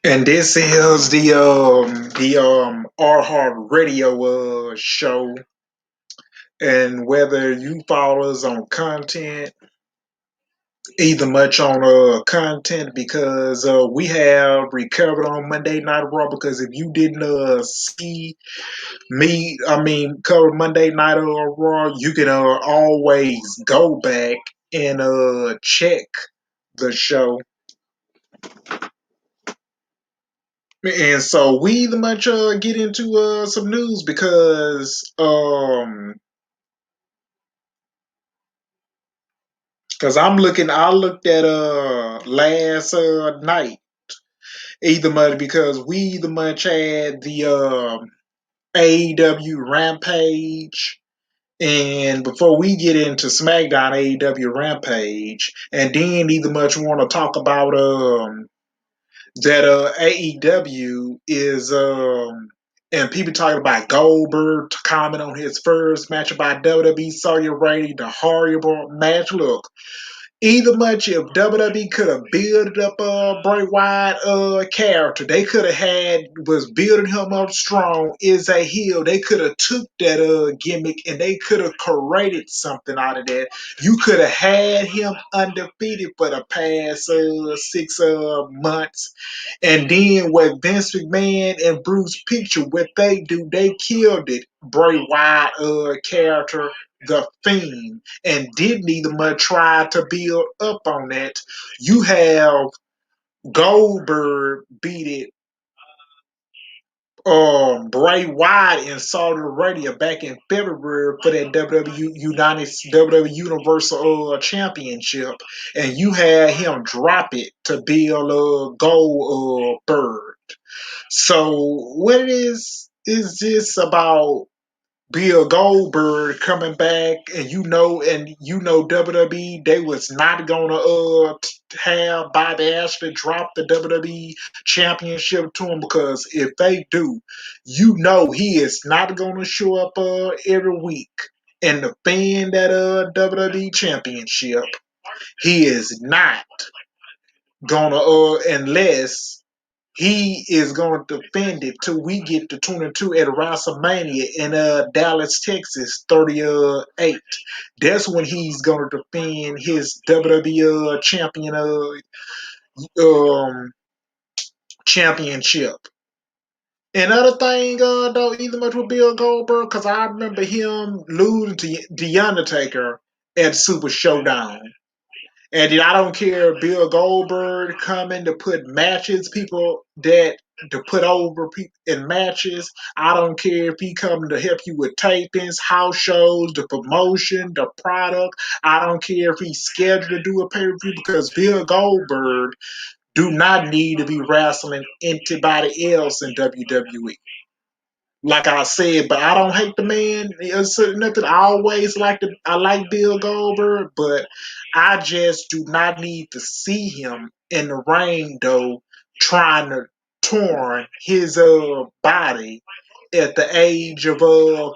And this is the iHeartRadio show. And whether you follow us on content, either much on content because we have recovered on Monday Night Raw. Because if you didn't see me, cover Monday Night Raw, you can always go back and check the show. And so we the much get into some news because I looked at last night either much because we the much had the AEW Rampage. And before we get into SmackDown AEW Rampage, and then either much want to talk about that AEW is and people talking about Goldberg to comment on his first match by WWE. So you ready the horrible match? Look, either much if WWE could have built up Bray Wyatt character, they could have was building him up strong is a heel. They could have took that gimmick and they could have created something out of that. You could have had him undefeated for the past 6 months. And then what Vince McMahon and Bruce Picture, what they do, they killed it. Bray Wyatt character, the Fiend, and didn't even much try to build up on that. You have Goldberg beat it Bray Wyatt in Saudi Arabia back in February for that WWE Universal Championship, and you had him drop it to build Goldberg. So what is this about Bill Goldberg coming back, and WWE, they was not gonna have Bobby Ashley drop the WWE championship to him, because if they do, he is not gonna show up every week and defend that WWE championship. He is not gonna unless he is going to defend it till we get to 22 at WrestleMania in Dallas, Texas, 38. That's when he's going to defend his WWE championship. Another thing, though, either much with Bill Goldberg, because I remember him losing to The Undertaker at Super Showdown. And I don't care if Bill Goldberg coming to put people to put over people in matches. I don't care if he coming to help you with tapings, house shows, the promotion, the product. I don't care if he's scheduled to do a pay-per-view, because Bill Goldberg do not need to be wrestling anybody else in WWE. Like I said, but I don't hate the man. It's nothing. I like Bill Goldberg, but I just do not need to see him in the ring though, trying to torn his body at the age of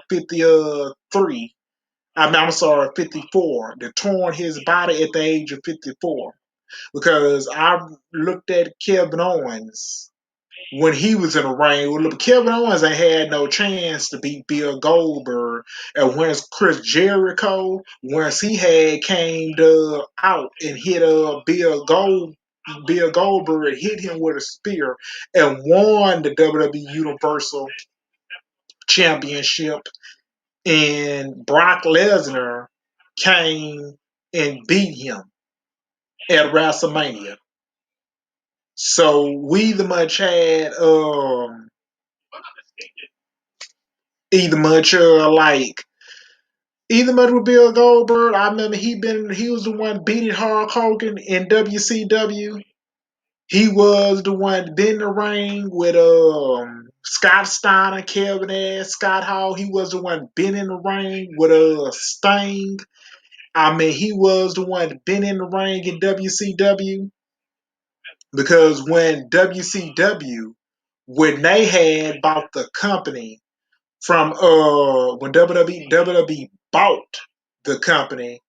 53. I'm sorry, 54. To torn his body at the age of 54, because I looked at Kevin Owens when he was in the ring. Well, Kevin Owens ain't had no chance to beat Bill Goldberg. And once Chris Jericho, once he had came out and hit Bill Goldberg hit him with a spear and won the WWE Universal Championship, and Brock Lesnar came and beat him at WrestleMania. So we the much had either much either much with Bill Goldberg. I remember he was the one beating Hulk Hogan in WCW. He was the one been in the ring with Scott Steiner, Kevin Nash, Scott Hall. He was the one been in the ring with Sting. He was the one been in the ring in WCW, because when they had bought the company from when WWE bought the company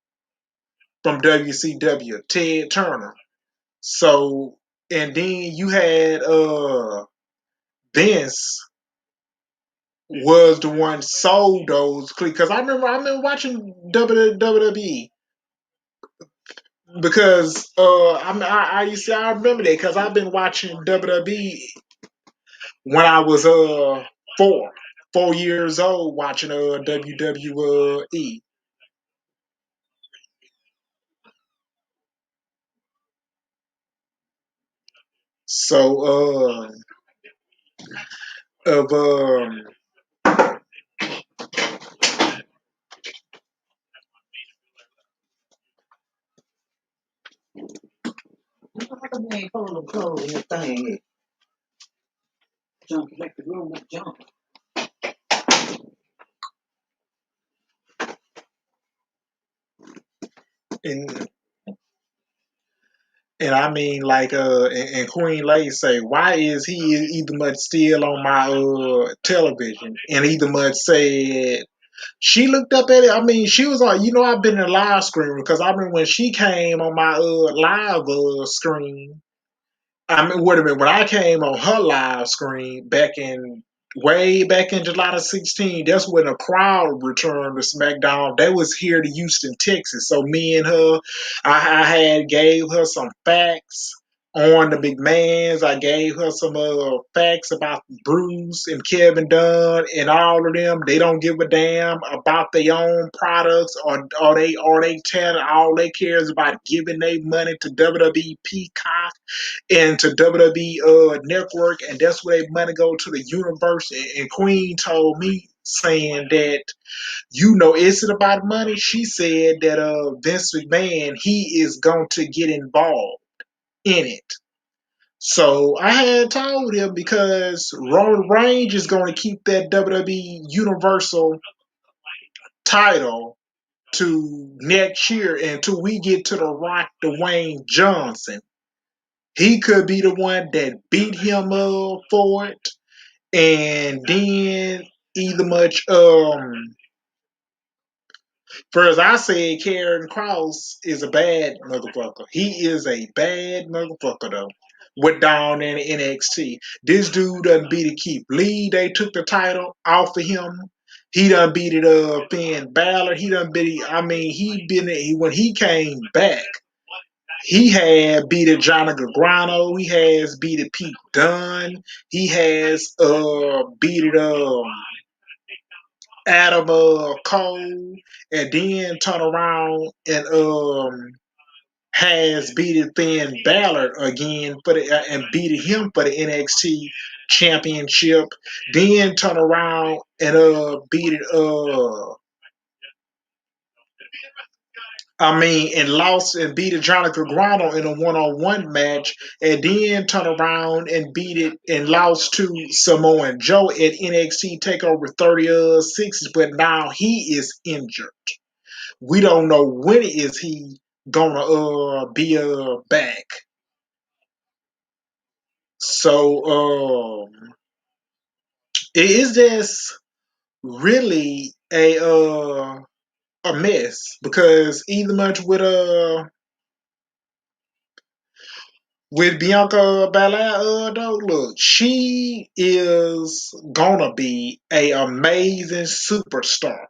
from WCW, Ted Turner. So and then you had Vince was the one sold those clips because I remember watching WWE because I used to I remember that because I've been watching WWE when I was four years old watching WWE. So of and and I mean like and Queen Lady say, why is he either much still on my television? And either much said she looked up at it. I mean, she was like, I've been in a live screen because I remember when she came on my live screen. I mean, wait a minute. When I came on her live screen way back in July the 16th, that's when the crowd returned to SmackDown. They was here to Houston, Texas. So me and her, I had gave her some facts on the McMahons. I gave her some facts about Bruce and Kevin Dunn and all of them. They don't give a damn about their own products or they talent. All they care is about giving their money to WWE Peacock into WWE network, and that's where they money go to the universe. And Queen told me saying that is it about money? She said that Vince McMahon he is going to get involved in it. So I had told him because Roman Reigns is going to keep that WWE Universal title to next year until we get to the Rock Dwayne Johnson. He could be the one that beat him up for it, and then either much first I said Karen Cross is a bad motherfucker. He is a bad motherfucker though. With down in NXT. This dude done beat it Keith Lee. They took the title off of him. He done beat it Finn Balor. He done beat it. I mean, when he came back. He had beaten Johnny Gargano. He has beaten Pete Dunne. He has beaten Adam Cole, and then turn around and has beaten Finn Balor again for and beaten him for the NXT championship. Then turn around and beat it and lost and beat Johnny Gargano in a one-on-one match, and then turn around and beat it and lost to Samoa Joe at NXT Takeover 36. But now he is injured. We don't know when is he gonna be back. So it is this really a mess because either much with Bianca Belair, though, look, she is gonna be a amazing superstar.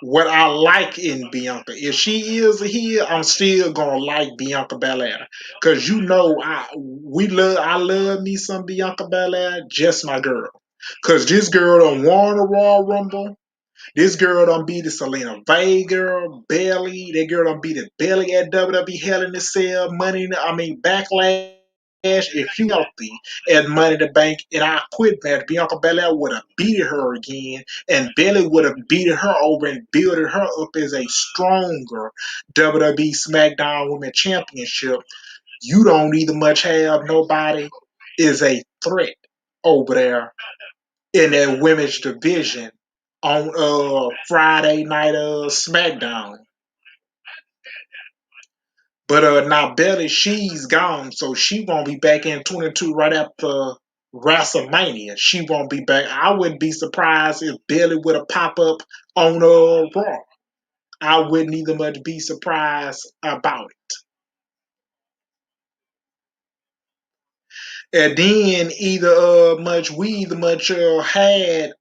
What I like in Bianca, if she is a heel, I'm still gonna like Bianca Belair, cause I love me some Bianca Belair, just my girl, cause this girl done won a Royal Rumble. This girl done beat the Selena Vega, Bailey. That girl done beat the Bailey at WWE Hell in the Cell, Backlash. If she healthy at Money in the Bank and I quit match, Bianca Belair would have beaten her again, and Bailey would have beaten her over and built her up as a stronger WWE SmackDown Women's Championship. You don't either much have nobody is a threat over there in that women's division on Friday night SmackDown. But now Belly, she's gone, so she won't be back in 22 right after WrestleMania. She won't be back. I wouldn't be surprised if Belly would have pop up on Raw. I wouldn't either much be surprised about it. And then we either much had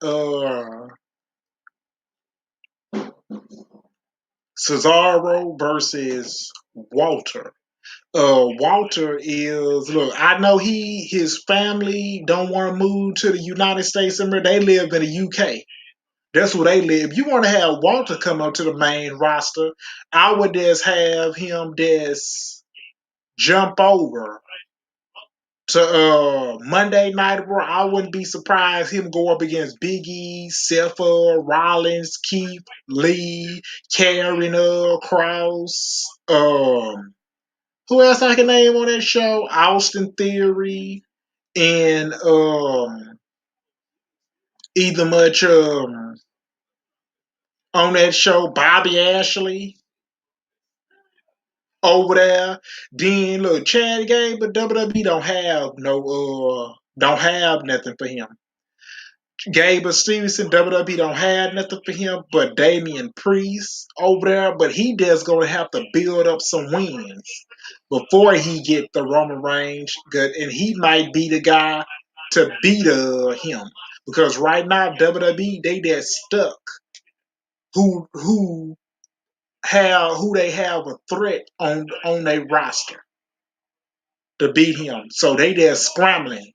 Cesaro versus Walter. Walter is look. I know his family don't want to move to the United States. They live in the UK. That's where they live. If you want to have Walter come up to the main roster, I would just have him just jump over to Monday Night Raw. I wouldn't be surprised him go up against Big E, Seth Rollins, Keith Lee, Karen Cross. Who else I can name on that show? Austin Theory and either much on that show Bobby Ashley over there. Then look, Chad Gable, WWE don't have nothing for him. Gable Stevenson, WWE don't have nothing for him, but Damian Priest over there, but he just gonna have to build up some wins before he get the Roman Reigns good, and he might be the guy to beat him because right now WWE they just stuck who they have a threat on their roster to beat him, so they just scrambling.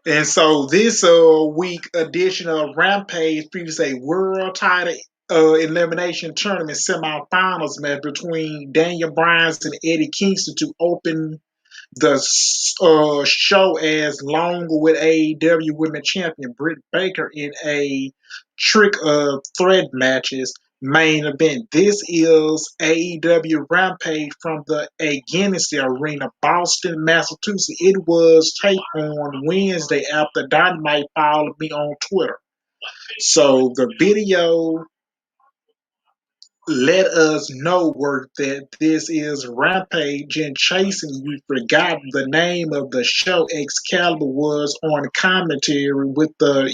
And so this week edition of Rampage features a world title elimination tournament semifinals match between Daniel Bryan and Eddie Kingston to open the show as long with AEW Women's Champion Britt Baker in a trick of threat matches main event. This is AEW Rampage from the Against Arena, Boston, Massachusetts. It was taped on Wednesday after Dynamite followed me on Twitter. So the video let us know that this is Rampage and Chasing. You forgot the name of the show. Excalibur was on commentary with the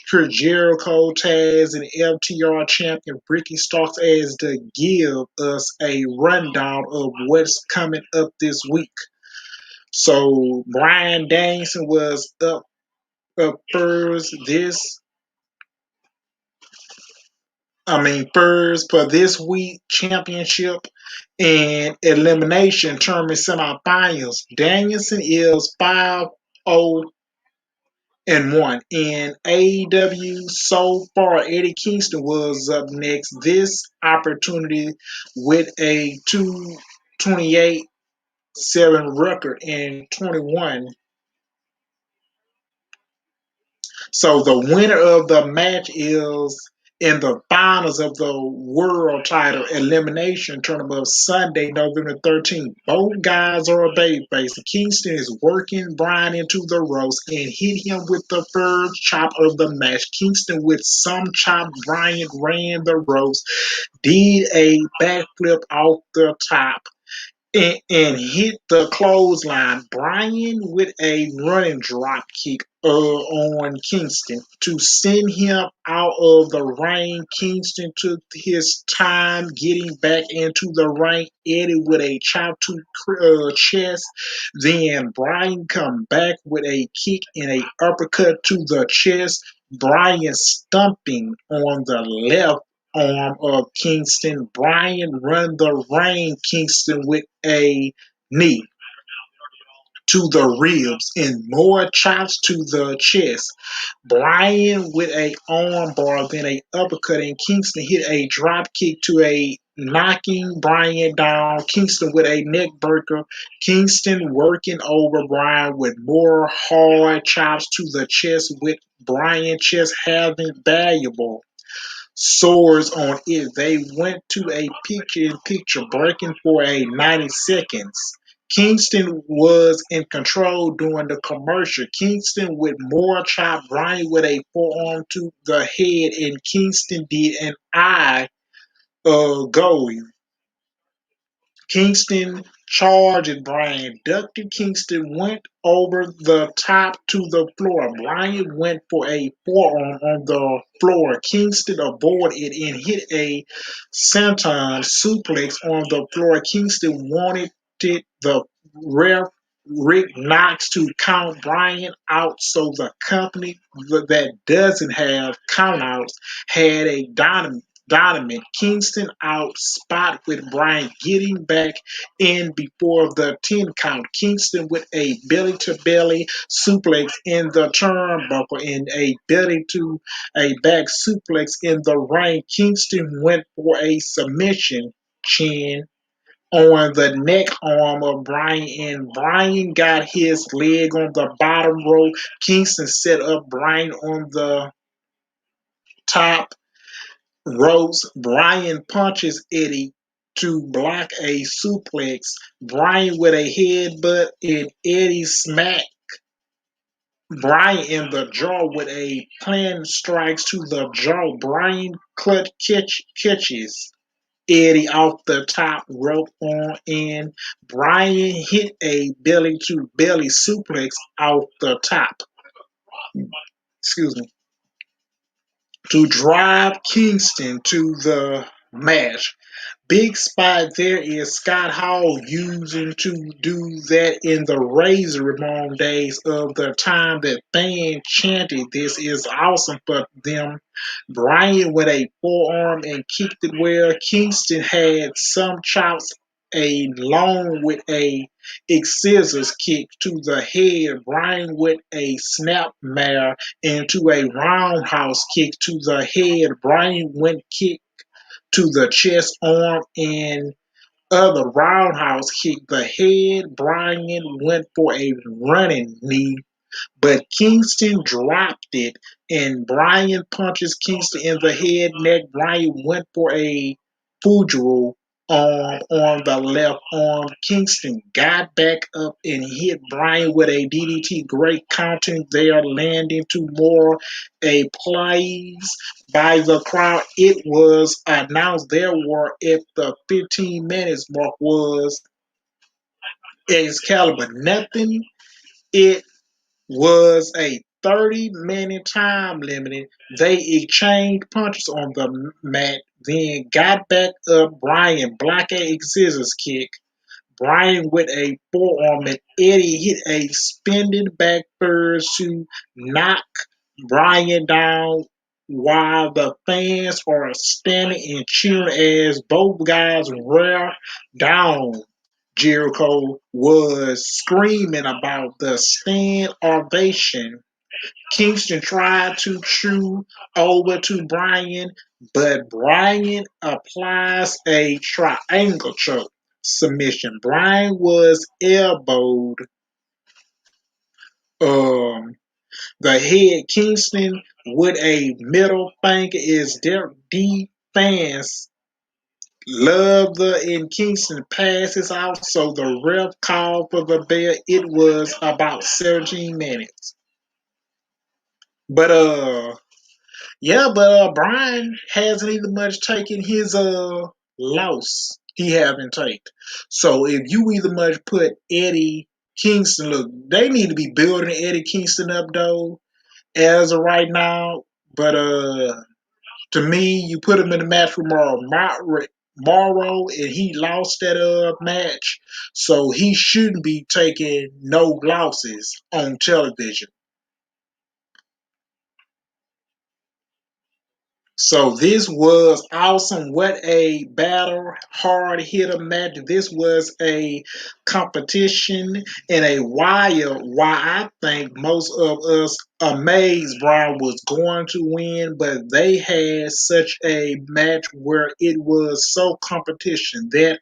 Chris Jericho, Taz, and FTR champion Ricky Starks as to give us a rundown of what's coming up this week. So Bryan Danielson was up first first for this week championship and elimination tournament semifinals. Danielson is 5-0 and 1 in AEW so far. Eddie Kingston was up next. This opportunity with a 228-7 record in 21. So the winner of the match is in the finals of the world title elimination tournament of Sunday, November 13th. Both guys are a babyface. Kingston is working Bryan into the ropes and hit him with the first chop of the match. Kingston with some chop. Bryan ran the ropes, did a backflip off the top, and hit the clothesline. Bryan with a running drop kick on Kingston to send him out of the ring. Kingston took his time getting back into the ring. Eddie with a chop to chest. Then Bryan come back with a kick and a uppercut to the chest. Bryan stumping on the left arm of Kingston. Bryan run the ring Kingston with a knee to the ribs and more chops to the chest. Bryan with a arm bar, then a uppercut, and Kingston hit a drop kick to a knocking Bryan down. Kingston with a neck breaker. Kingston working over Bryan with more hard chops to the chest, with Bryan chest having valuable sores on it. They went to a picture breaking for a 90 seconds. Kingston was in control during the commercial. Kingston with more chop, Bryan with a forearm to the head, and Kingston did an eye goal. Kingston charged Bryan, ducked Kingston, went over the top to the floor. Bryan went for a forearm on the floor. Kingston avoided it and hit a senton suplex on the floor. Kingston wanted the ref Rick Knox to count Bryan out, so the company that doesn't have countouts had a dominant Kingston out spot with Bryan getting back in before the 10 count. Kingston with a belly to belly suplex in the turnbuckle and a belly to a back suplex in the ring. Kingston went for a submission chin on the neck arm of Bryan, and Bryan got his leg on the bottom row. Kingston set up Bryan on the top ropes. Bryan punches Eddie to block a suplex. Bryan with a headbutt, and Eddie smacked Bryan in the jaw with a planned strikes to the jaw. Bryan catches Eddie off the top rope on, and Bryan hit a belly to belly suplex off the top. Excuse me. To drive Kingston to the match. Big spot there is Scott Hall using to do that in the Razor Ramon days of the time that fans chanted, "This is awesome" for them. Bryan with a forearm and kicked it well. Kingston had some chops along with a scissors kick to the head. Bryan with a snapmare into a roundhouse kick to the head. Bryan went kick to the chest, arm, and other roundhouse kick. The head. Bryan went for a running knee, but Kingston dropped it, and Bryan punches Kingston in the head, neck. Bryan went for a Fujiro on the left arm. Kingston got back up and hit Bryan with a DDT. Great counting there, landing to more a plays by the crowd. It was announced there were at the 15 minutes mark was Excalibur. Nothing. It was a 30-minute time limit. They exchanged punches on the mat, then got back up. Bryan blocked a scissors kick. Bryan with a forearm, and Eddie hit a spinning back first to knock Bryan down while the fans are standing and cheering as both guys wear down. Jericho was screaming about the stand ovation. Kingston tried to chew over to Bryan, but Bryan applies a triangle choke submission. Bryan was elbowed um, the head. Kingston with a middle finger is their defense. Love the in Kingston passes out, so the ref called for the bell. It was about 17 minutes. But Bryan hasn't even much taken his loss. He haven't taken. So if you either much put Eddie Kingston, look, they need to be building Eddie Kingston up though, as of right now. But to me, you put him in a match with Morrow, and he lost that match, so he shouldn't be taking no losses on television. So this was awesome. What a battle, hard hitter match. This was a competition and a wire. Why I think most of us amazed Brown was going to win, but they had such a match where it was so competition that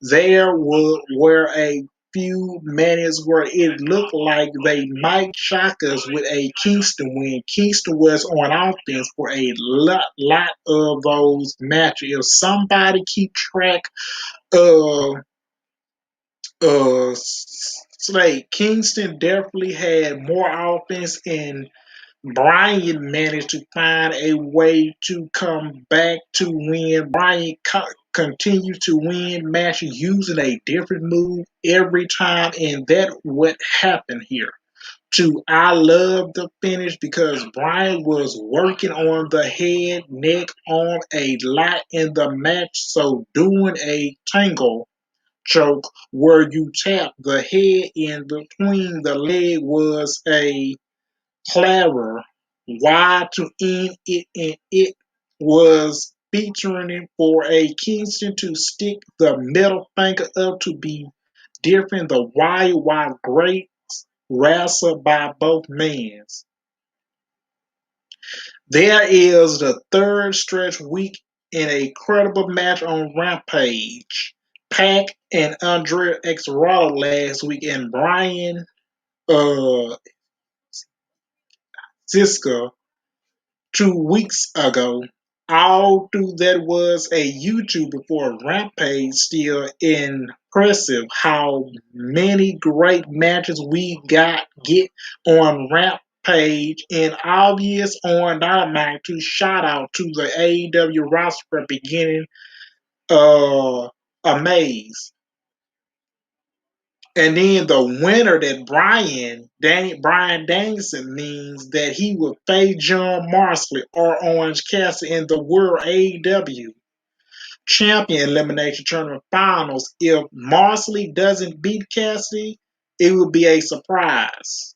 there were a few minutes where it looked like they might shock us with a Kingston win. Kingston was on offense for a lot of those matches. If somebody keep track of Slade, Kingston definitely had more offense in Bryan managed to find a way to come back to win. Bryan continued to win matches using a different move every time, and that's what happened here. Too, I love the finish because Bryan was working on the head, neck, arm a lot in the match, so doing a tangle choke where you tap the head in between the leg was a clever why to end it, and it was featuring for a Kingston to stick the middle finger up to be different the Wyatt while great wrestle by both men. There is the third stretch week in a credible match on Rampage. Pac and Andre X Raw last week, and Brian Ziska 2 weeks ago. All through that was a YouTube before Rampage. Still impressive how many great matches we get on Rampage and obvious on Dynamite. To shout out to the AEW roster beginning amaze. And then the winner that Brian Danielson means that he will face John Moxley or Orange Cassidy in the World AEW Champion Elimination Tournament Finals. If Moxley doesn't beat Cassidy, it will be a surprise.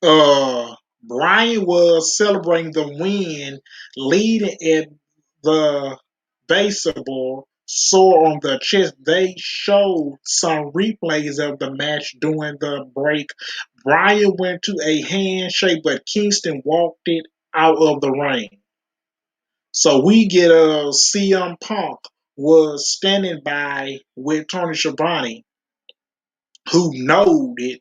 Brian was celebrating the win, leading at the baseball sore on the chest. They showed some replays of the match during the break. Brian went to a handshake, but Kingston walked it out of the ring. So we get CM Punk was standing by with Tony Schiavone, who noted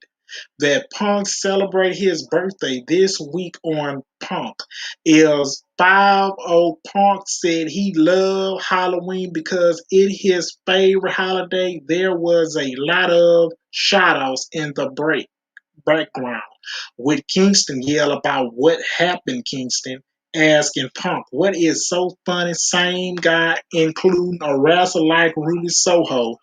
that Punk celebrated his birthday this week on Punk. Is 50 Punk said he loved Halloween because it's his favorite holiday. There was a lot of shout outs in the background with Kingston yell about what happened, Kingston. Asking Punk, what is so funny? Same guy, including a wrestler like Ruby Soho,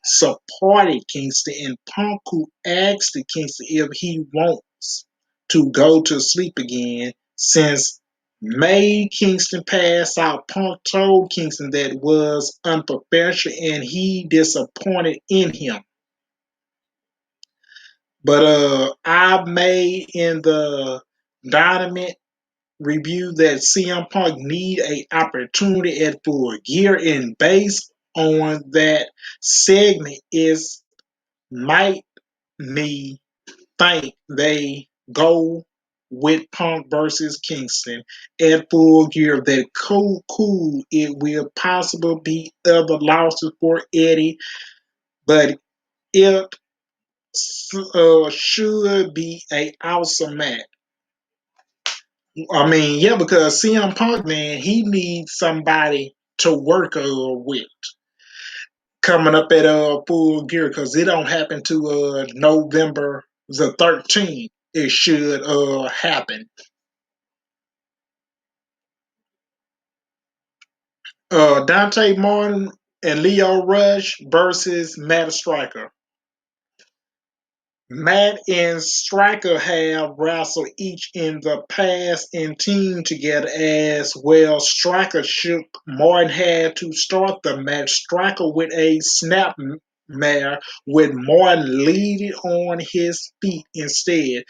supported Kingston, and Punk, who asked Kingston if he wants to go to sleep again since made Kingston pass out. Punk told Kingston that was unprofessional and he disappointed in him. But I made in the Dynamite review that CM Punk need a opportunity at Full Gear, and based on that segment is might me think they go with Punk versus Kingston at Full Gear. That cool it will possibly be other losses for Eddie, but it should be a awesome match. I mean, yeah, because CM Punk, man, he needs somebody to work with coming up at Full Gear because it don't happen to November the 13th. It should happen. Dante Martin and Leo Rush versus Matt Striker. Matt and Striker have wrestled each in the past and teamed together as well. Striker shook Martin had to start the match. Striker with a snapmare with Martin leading on his feet instead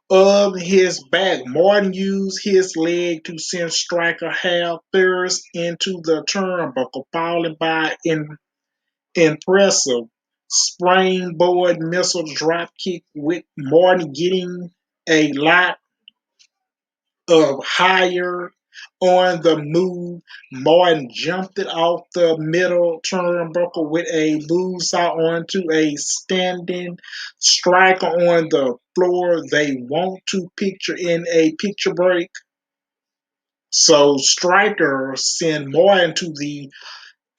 of his back. Martin used his leg to send Striker half first into the turnbuckle, followed by impressive springboard missile drop kick with Martin getting a lot of higher on the move. Martin jumped it off the middle turnbuckle with a moonsault onto a standing Striker on the floor. They want to picture in a picture break. So Striker sent Martin to the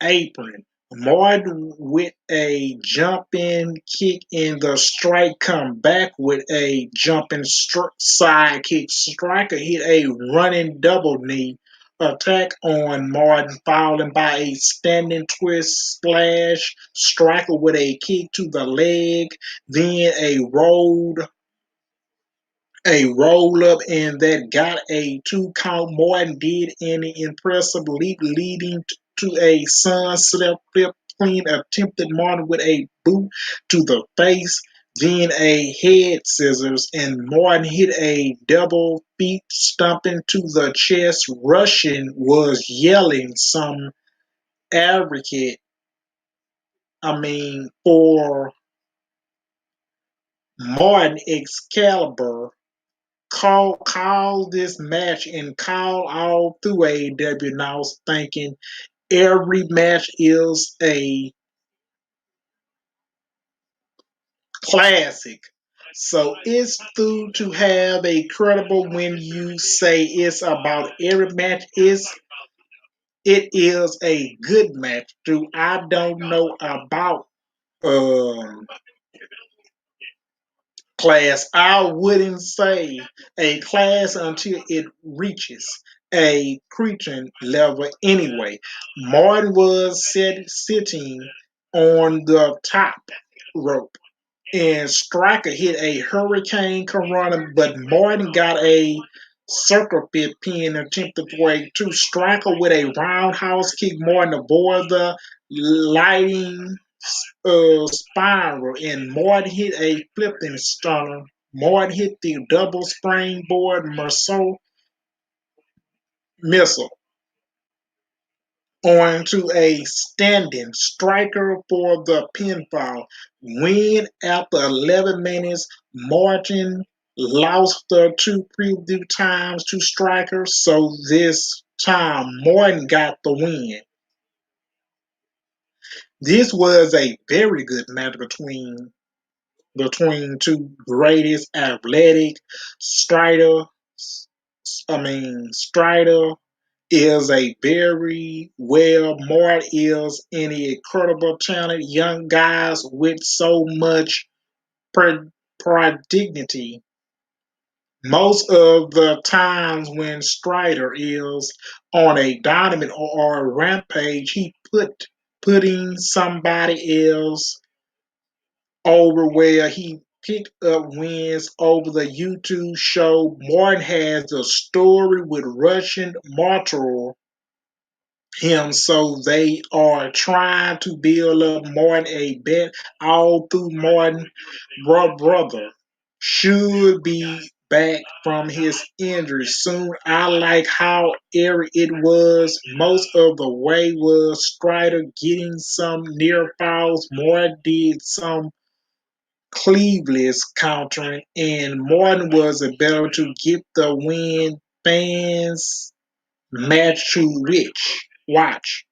apron. Martin with a jumping kick in the strike come back with a jumping side kick. Striker hit a running double knee attack on Martin, followed by a standing twist splash. Striker with a kick to the leg, then a roll up, and that got a 2 count. Morton did an impressive leap leading to a sunset flip clean, attempted Martin with a boot to the face, then a head scissors, and Martin hit a double feet stomping to the chest. Russian was yelling some advocate, for Martin Excalibur call this match and call all through AEW. And I was thinking every match is a classic. So it's through to have a credible when you say it's about every match. It is a good match. Do I don't know about um class. I wouldn't say a class until it reaches a cretin level anyway. Martin was sitting on the top rope, and Striker hit a hurricane corona, but Martin got a circle pit pin attempted for a two. Striker with a roundhouse kick. Martin avoided the lighting spiral, and Martin hit a flipping stunner. Martin hit the double springboard missile onto a standing Striker for the pinfall. Win after 11 minutes. Martin lost the two previous times to Striker, so this time Martin got the win. This was a very good match between two greatest athletic. Strider, Strider is a very well. Mart is an incredible talent. Young guys with so much prodigy. Most of the times when Strider is on a dominant or a rampage, he putting somebody else over where he picked up wins over the YouTube show. Martin has a story with Russian Martel him, so they are trying to build up Martin a bet all through Martin. Brother should be back from his injury soon. I like how airy it was. Most of the way was Strider getting some near falls. Martin did some Cleveland's countering, and Martin was able to get the win. Fans match to rich. Watch.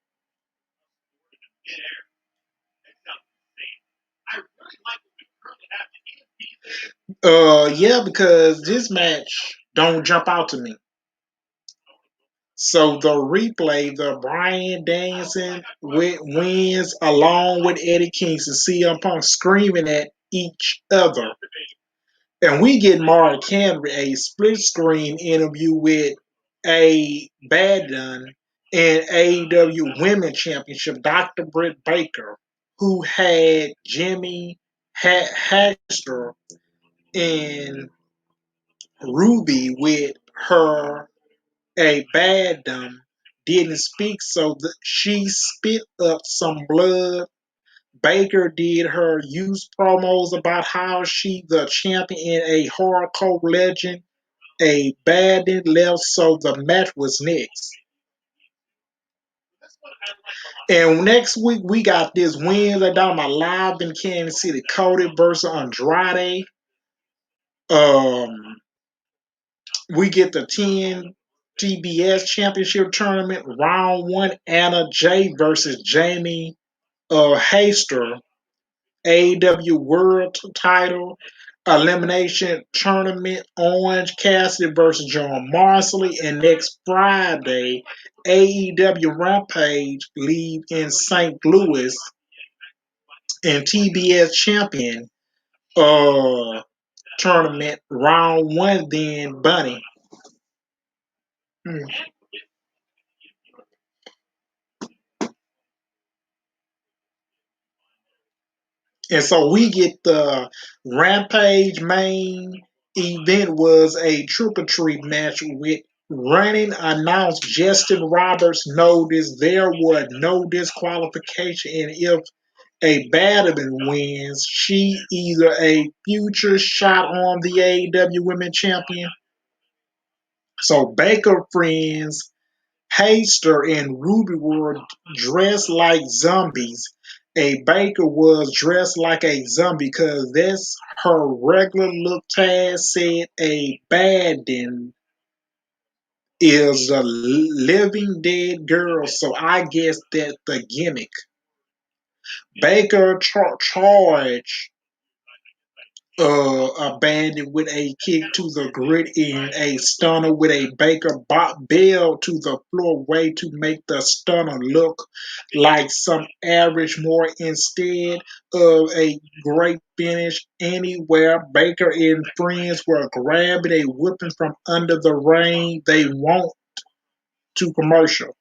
Yeah, because this match don't jump out to me. So the replay, the Brian Danielson wins along with Eddie Kingston, CM Punk screaming at each other. And we get Mark Henry a split screen interview with a Badon and AEW Women's Championship, Dr. Britt Baker, who had Jimmy Haster and Ruby with her. A Badon didn't speak, so she spit up some blood. Baker did her use promos about how she the champion and a hardcore legend. A Badon left, so the match was next. And next week we got this Wednesday down my live in Kansas City, Cody versus Andrade. Um, we get the 10 TBS Championship Tournament, round one, Anna Jay versus Jamie Haster, AEW World Title. Elimination Tournament, Orange Cassidy versus John Moxley, and next Friday, AEW Rampage leave in St. Louis, and TBS Champion tournament round one. Then Bunny. Hmm. And so we get the Rampage main event was a triple threat match with running announced Justin Roberts noticed there was no disqualification, and if a Battleman wins, she either a future shot on the AEW Women Champion. So Baker friends Hayster and Ruby were dressed like zombies. A Baker was dressed like a zombie because that's her regular look. Taz said a Badden is a living dead girl, so I guess that's the gimmick. Baker charged a bandit with a kick to the grid and a stunner with a Baker bell to the floor way to make the stunner look like some average more instead of a great finish anywhere. Baker and friends were grabbing a whipping from under the ring. They want to commercial.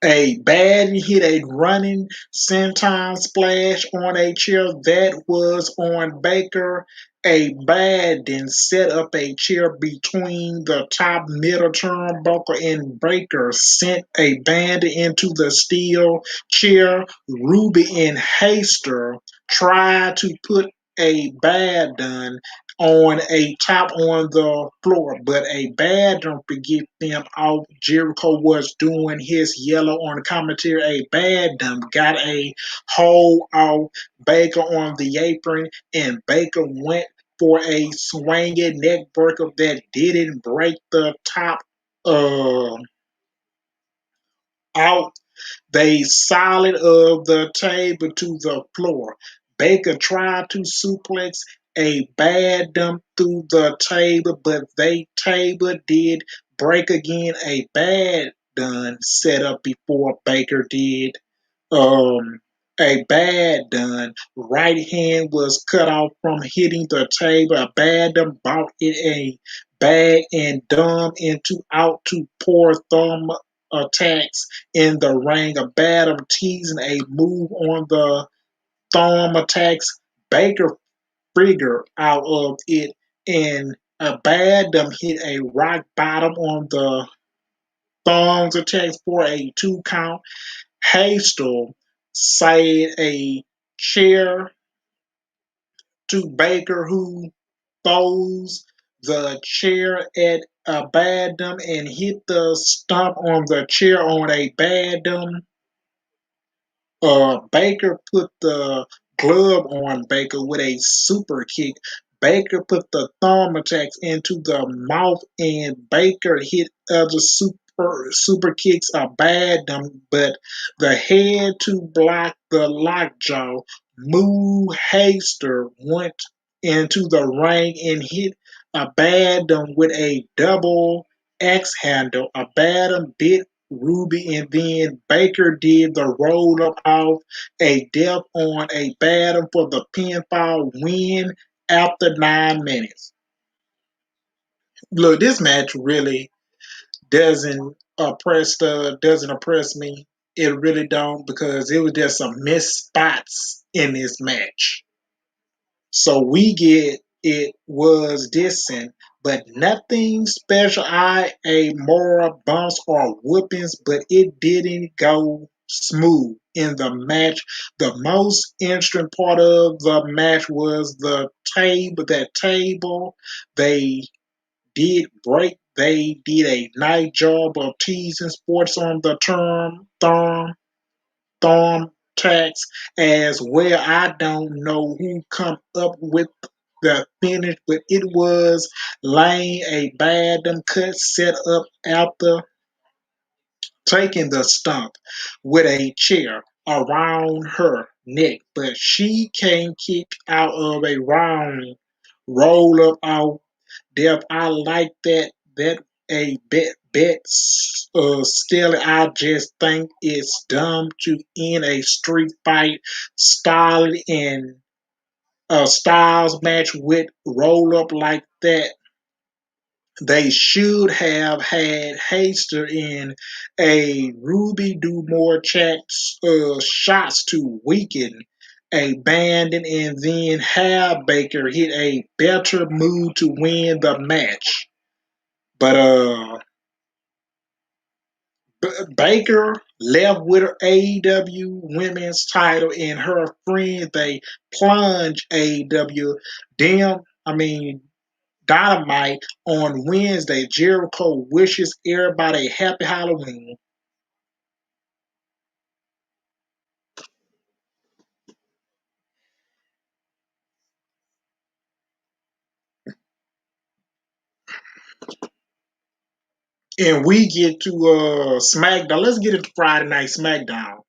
A bad hit a running senton splash on a chair that was on Baker. A bad then set up a chair between the top middle turnbuckle and Baker sent a bandit into the steel chair. Ruby and Haster tried to put a bad done on a top on the floor, but a bad don't forget them off. Jericho was doing his yellow on commentary. A bad dumb got a hold off Baker on the apron, and Baker went for a swinging neck breaker that didn't break the top uh out they solid of the table to the floor. Baker tried to suplex a bad dump through the table, but they table did break again. A bad done set up before Baker did um a bad done right hand was cut off from hitting the table. A bad done bought it a bag and dumb into out to pour thumb attacks in the ring. A bad teasing a move on the thumb attacks. Baker figure out of it, and a bad hit a rock bottom on the thumbs attacks for a 2 count. Hazel said a chair to Baker, who throws the chair at a Badum and hit the stump on the chair on a Badum. Baker put the glove on Baker with a super kick. Baker put the thumb attacks into the mouth, and Baker hit other super kicks are bad, but the head to block the lockjaw. Moo Haster went into the ring and hit a Badum with a double X handle. A Badum bit Ruby, and then Baker did the roll up off a death on a Badum for the pinfall win after 9 minutes. Look, this match really doesn't oppress me. It really don't, because it was just some missed spots in this match. So we get it was decent, but nothing special. I a more bumps or whoopings, but it didn't go smooth in the match. The most interesting part of the match was the table. That table they did break. They did a nice job of teasing sports on the thumb tax as well. I don't know who come up with the finish, but it was laying a bad cut set up after taking the stump with a chair. around her neck, but she can't kick out of a round roll up out death. I like that. That a bet still. I just think it's dumb to end a street fight style and a styles match with roll up like that. They should have had Haster in a Ruby do more shots to weaken a bandit and then have Baker hit a better move to win the match. But Baker left with her AEW women's title and her friends. They plunge AEW. Dynamite on Wednesday. Jericho wishes everybody a happy Halloween. And we get to SmackDown. Let's get into Friday Night SmackDown.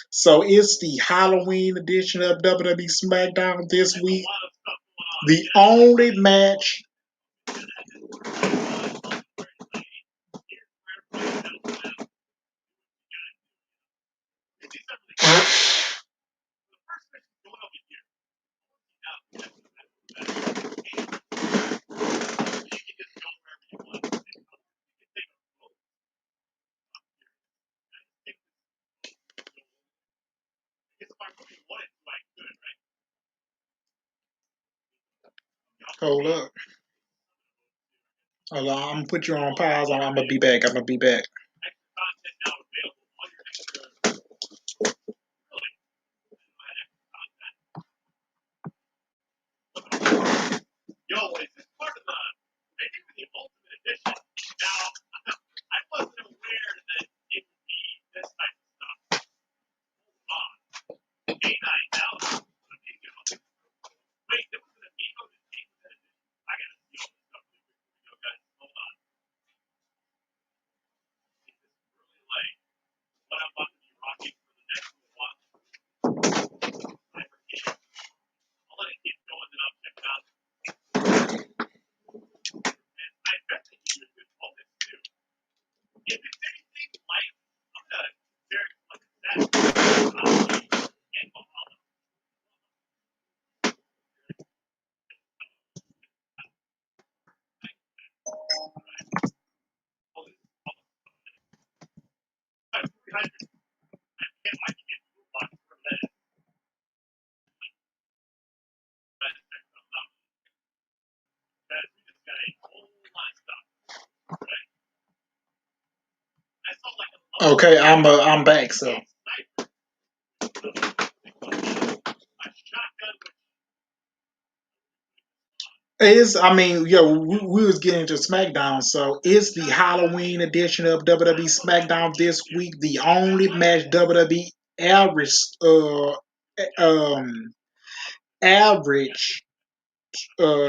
So it's the Halloween edition of WWE SmackDown this week. The only match. Hold up. Hold on, I'm gonna put you on pause. I'm gonna be back. I'm gonna be back. Okay, I'm back. So we was getting to SmackDown, so it's the Halloween edition of WWE SmackDown this week. The only match WWE average, um, average,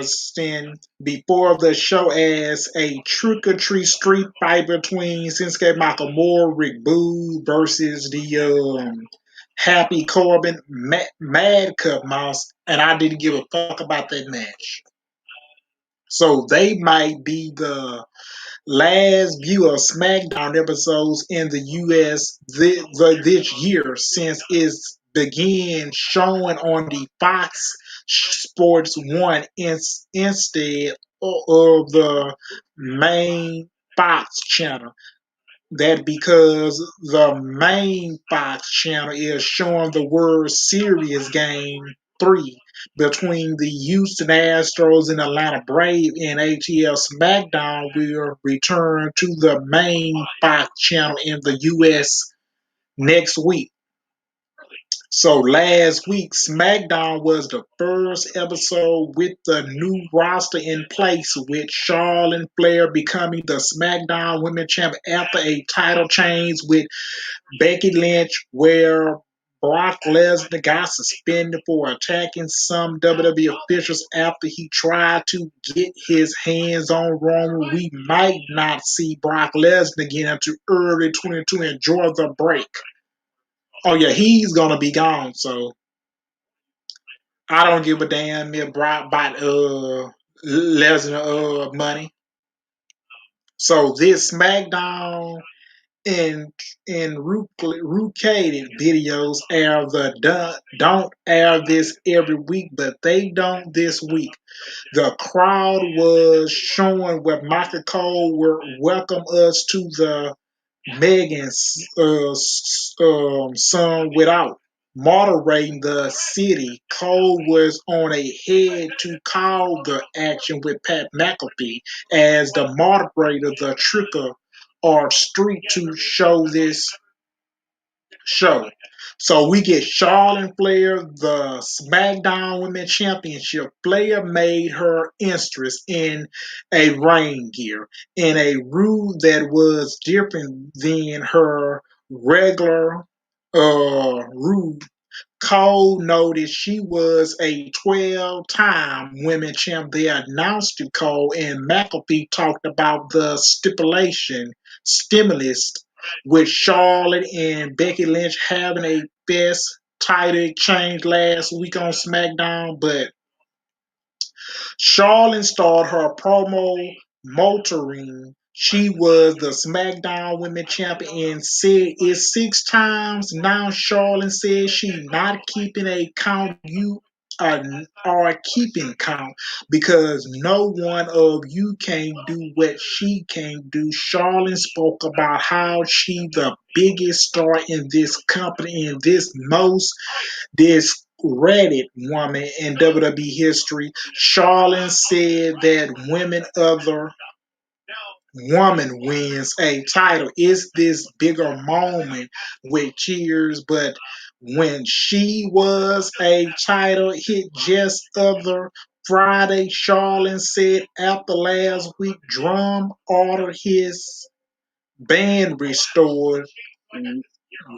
stand before the show as a trick or treat street fight between Shinsuke Nakamura, Rick Boo versus the Happy Corbin, Mad Cup Mouse, and I didn't give a fuck about that match. So they might be the last view of SmackDown episodes in the U.S. This year since it's began showing on the Fox Sports 1 instead of the main Fox channel. That because the main Fox channel is showing the World Series game 3 between the Houston Astros and Atlanta Braves, and ATL SmackDown will return to the main Fox channel in the US next week. So last week, SmackDown was the first episode with the new roster in place, with Charlotte Flair becoming the SmackDown Women's Champion after a title change with Becky Lynch, where Brock Lesnar got suspended for attacking some WWE officials after he tried to get his hands on Roman. We might not see Brock Lesnar again until early 2022. Enjoy the break. Oh yeah, he's gonna be gone. So I don't give a damn if Brock bought Lesnar money. So this SmackDown in rucated videos air the don't air this every week, but they don't this week. The crowd was showing where Michael Cole would welcome us to the Megan's son without moderating the city. Cole was on ahead to call the action with Pat McAfee as the moderator, the tricker or street to show this show. So we get Charlotte Flair, the SmackDown Women's Championship. Flair made her entrance in a rain gear, in a route that was different than her regular route. Cole noted she was a 12-time women's champ. They announced to Cole, and McAfee talked about the stimulus with Charlotte and Becky Lynch having a best title exchange last week on SmackDown, but Charlotte started her promo motoring. She was the SmackDown Women's Champion and said it 6 times. Now Charlotte says she's not keeping a count. You are keeping count because no one of you can do what she can do. Charlotte spoke about how she the biggest star in this company in this most discredited woman in WWE history. Charlotte said that women other woman wins a title is this bigger moment with cheers, but when she was a title hit just other Friday, Charlotte said after last week drum ordered his band restored.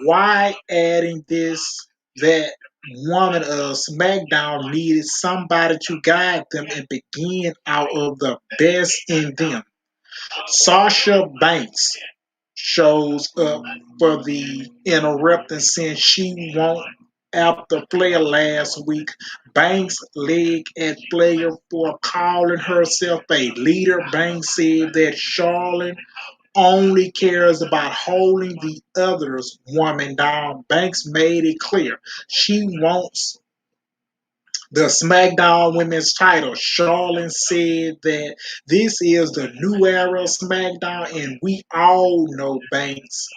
Why adding this that woman of SmackDown needed somebody to guide them and begin out of the best in them. Sasha Banks shows up for the interrupting since she won't after Flair last week. Banks leg at Flair for calling herself a leader. Banks said that Charlotte only cares about holding the other's woman down. Banks made it clear she wants the SmackDown Women's title. Charlotte said that this is the new era of SmackDown, and we all know Banks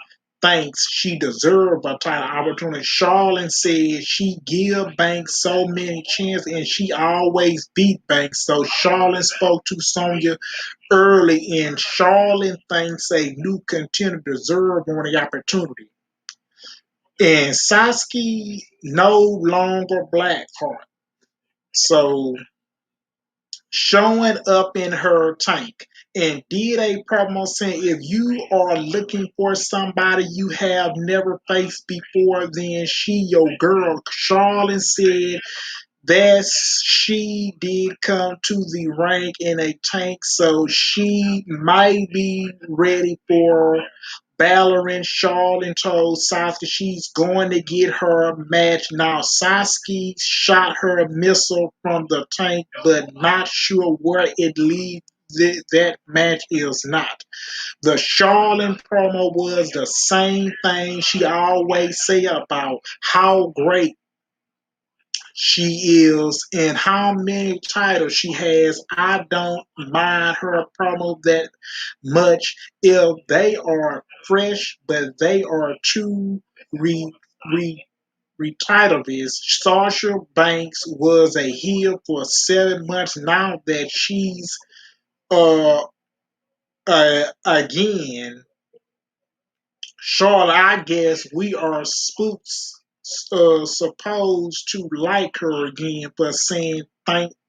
thinks she deserves a title opportunity. Charlotte said she give Banks so many chances, and she always beat Banks. So Charlotte spoke to Sonya early in. Charlotte thinks a new contender deserves on the opportunity. And Sasuke no longer Blackheart. So showing up in her tank and did a promo saying if you are looking for somebody you have never faced before, then she your girl. Charlotte said that she did come to the ring in a tank, so she might be ready for Ballerin. Charlotte told Sasuke she's going to get her match now. Sasuke shot her a missile from the tank, but not sure where it leads. That match is not. The Charlotte promo was the same thing she always say about how great she is and how many titles she has. I don't mind her promo that much if they are fresh, but they are too re retitled. Sasha Banks was a heel for 7 months now that she's uh, again Charlotte, I guess we are spooks supposed to like her again for saying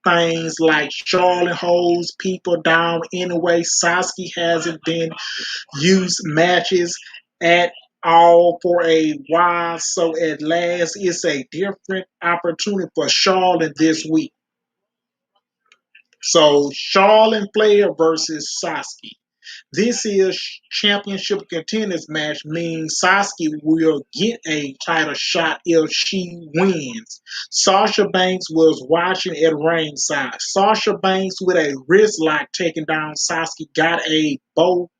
things like Charlotte holds people down anyway. Sasuke hasn't been used matches at all for a while, so at last it's a different opportunity for Charlotte this week. So Charlotte Flair versus Sasuke. This is championship contenders match means Sasuke will get a title shot if she wins. Sasha Banks was watching at ringside. Sasha Banks with a wrist lock taking down Sasuke got a bow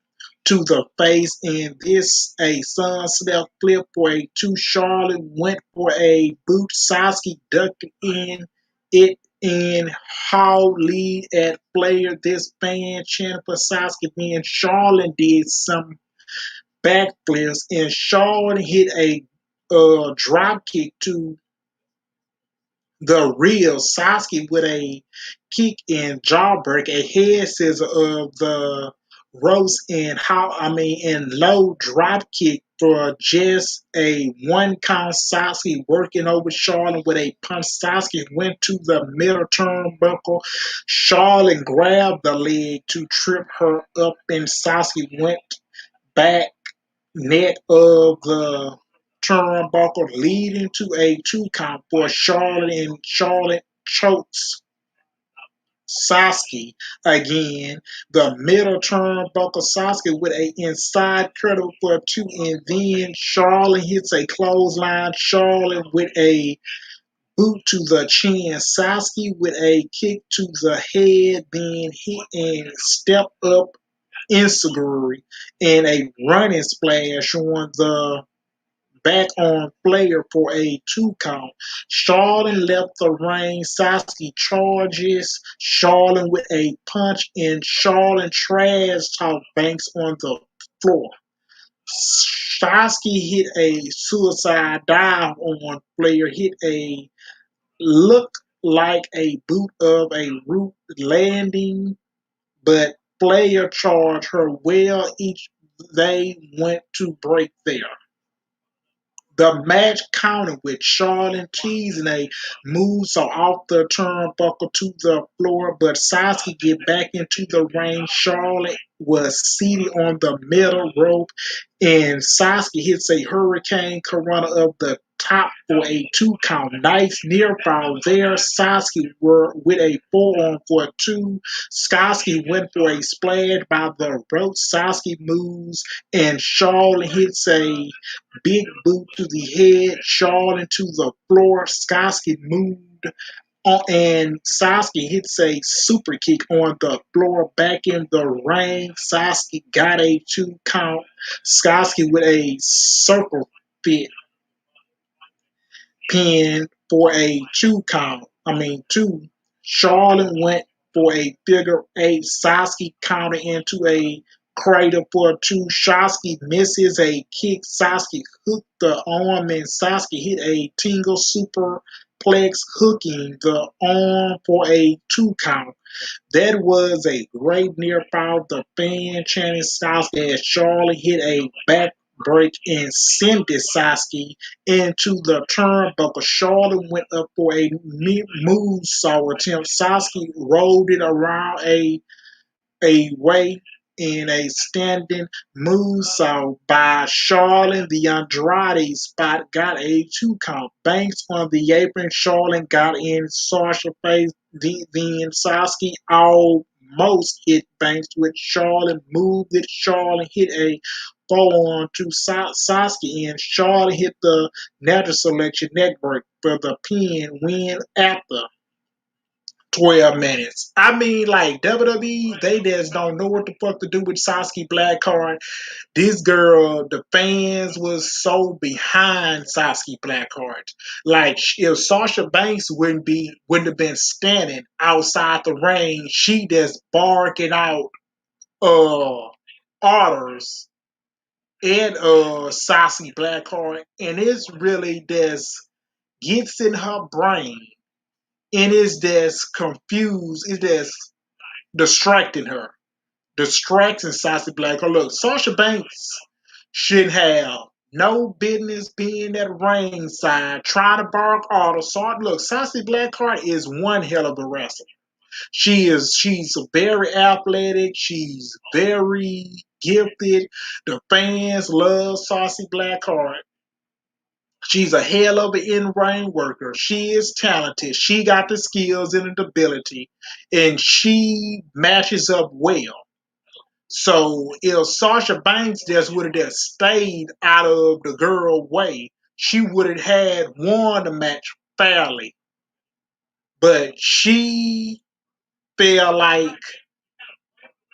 to the face in this a sunset flip for a two. Charlotte went for a boot. Sasuke ducked in it in how lead at player. This fan chanted for Sasuke. Then Charlotte did some backflips and Charlotte hit a drop kick to the real Sasuke with a kick and jawbreak, a head scissor of the ropes and low drop kick for just a 1 count. Sasuke working over Charlotte with a punch. Sasuke went to the middle turnbuckle. Charlotte grabbed the leg to trip her up and Sasuke went back net of the turnbuckle, leading to a 2 count for Charlotte, and Charlotte chokes Sasuke again. The middle turnbuckle, Sasuke with a inside cradle for 2, and then Charlotte hits a clothesline. Charlotte with a boot to the chin. Sasuke with a kick to the head, then hit and step up Insuguri and a running splash on the back on player for a 2 count. Charlotte left the ring. Sasuke charges Charlotte with a punch and Charlotte trash talk Banks on the floor. Sasuke hit a suicide dive on player, hit a look like a boot of a root landing, but player charged her well. Each they went to break there. The match counted with Charlotte teasing a moonsault off the turnbuckle to the floor, but Sasuke get back into the ring. Charlotte was seated on the middle rope, and Sasuke hits a hurricane corona of the top for a 2 count. Nice near fall there. Sasuke were with a forearm for a 2. Sasuke went for a splash by the rope. Sasuke moves, and Charlotte hits a big boot to the head, Charlotte to the floor. Sasuke moved on, and Sasuke hits a super kick on the floor. Back in the ring, Sasuke got a 2 count. Sasuke with a circle fit pin for a 2 count. 2. Charlotte went for a figure 8. Sasuke counted into a cradle for a 2. Sasuke misses a kick. Sasuke hooked the arm and Sasuke hit a tingle superplex, hooking the arm for a 2 count. That was a great near fall. The fan chanting Sasuke as Charlotte hit a back break and sent Sasuke into the turnbuckle. Charlotte went up for a moonsault attempt. Sasuke rolled it around a way in a standing moonsault by Charlotte. The Andrade spot got a 2 count. Banks on the apron. Charlotte got in Sasha face. Then Sasuke almost hit Banks with Charlotte. Moved it. Charlotte hit a forearm to Sasuke, and Charlotte hit the natural selection neck break for the pin win after 12 minutes. Like WWE, they just don't know what the fuck to do with Sasuke Blackheart. This girl, the fans was so behind Sasuke Blackheart. Like if Sasha Banks wouldn't have been standing outside the ring, she just barking out orders at Sasuke Blackheart, and it's really just gets in her brain and is just confused, it's just distracting her. Distracting Sasha Black. Look, Sasha Banks should have no business being at ringside trying to bark orders. So, look, Sasha Blackheart is one hell of a wrestler. She's very athletic. She's very gifted. The fans love Sasha Blackheart. She's a hell of an in-ring worker. She is talented. She got the skills and the ability, and she matches up well. So if Sasha Banks just would have just stayed out of the girl way, she would have had won the match fairly. But she felt like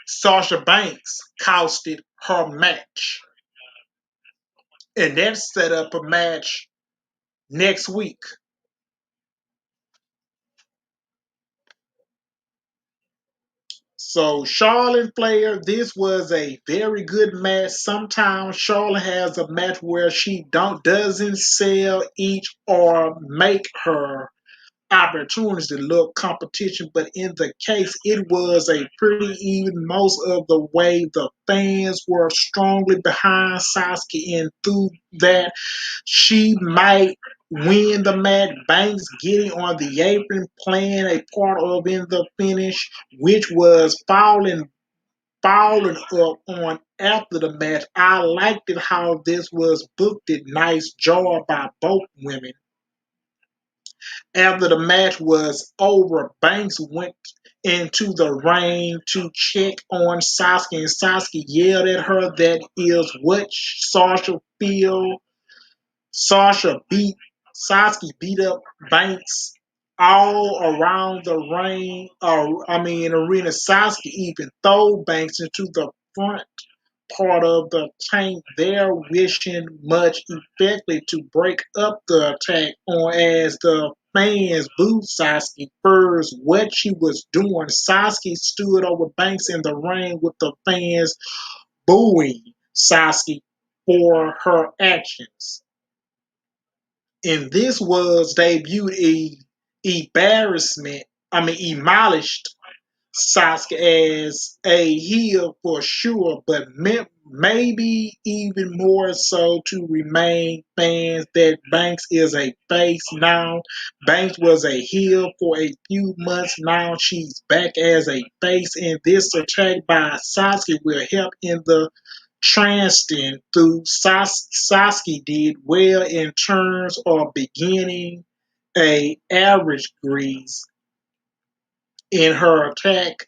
Sasha Banks costed her match. And that set up a match next week. So Charlotte and Flair, this was a very good match. Sometimes Charlotte has a match where she doesn't sell each or make her opportunities to look competition, but in the case, it was a pretty even most of the way. The fans were strongly behind Sasuke, and through that, she might win the match. Banks getting on the apron, playing a part of in the finish, which was falling up on after the match. I liked it how this was booked. It nice job by both women. After the match was over, Banks went into the ring to check on Sasuke, and Sasuke yelled at her that is what Sasha feel. Sasha beat Sasuke beat up Banks all around the ring. Arena. Sasuke even threw Banks into the front part of the tank there, wishing much effectively to break up the attack on as the fans booed Sasuke first what she was doing. Sasuke stood over Banks in the ring with the fans booing Sasuke for her actions. And this was debuted embarrassment. Demolished Sasuke as a heel for sure, but maybe even more so to remain fans that Banks is a face now. Banks was a heel for a few months now. She's back as a face, and this attack by Sasuke will help in the transition through. Sasuke did well in terms of beginning a average grease in her attack.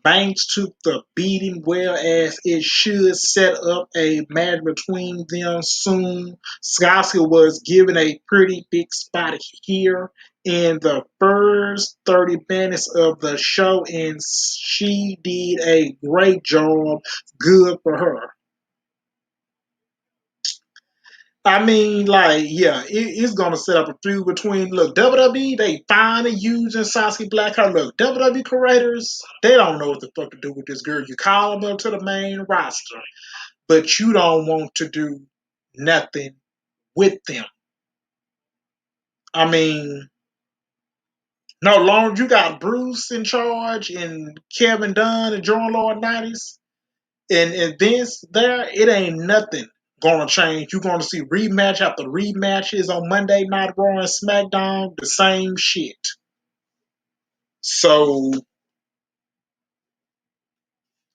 Banks took the beating well as it should set up a match between them soon. Sasuke was given a pretty big spot here in the first 30 minutes of the show, and she did a great job. Good for her. Yeah, it's gonna set up a feud between WWE. They finally using Sasuke Blackheart. Look, WWE creators, they don't know what the fuck to do with this girl. You call them up to the main roster, but you don't want to do nothing with them. I mean, no longer you got Bruce in charge and Kevin Dunn and John Laurinaitis. And Vince there, it ain't nothing gonna change. You're gonna see rematch after rematches on Monday Night Raw and SmackDown, the same shit. So,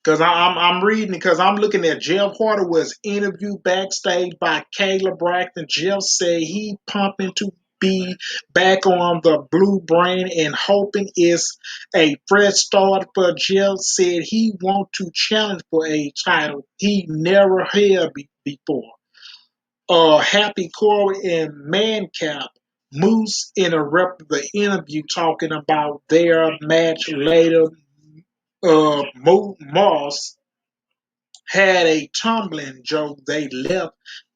because I'm reading, because I'm looking at Jeff Hardy was interviewed backstage by Kayla Braxton. Jeff said he pumping to be back on the blue brain and hoping it's a fresh start. For Jeff said he want to challenge for a title he never held before. Happy Corey and Mancap. Moose interrupted the interview talking about their match later. Moss had a tumbling joke. They left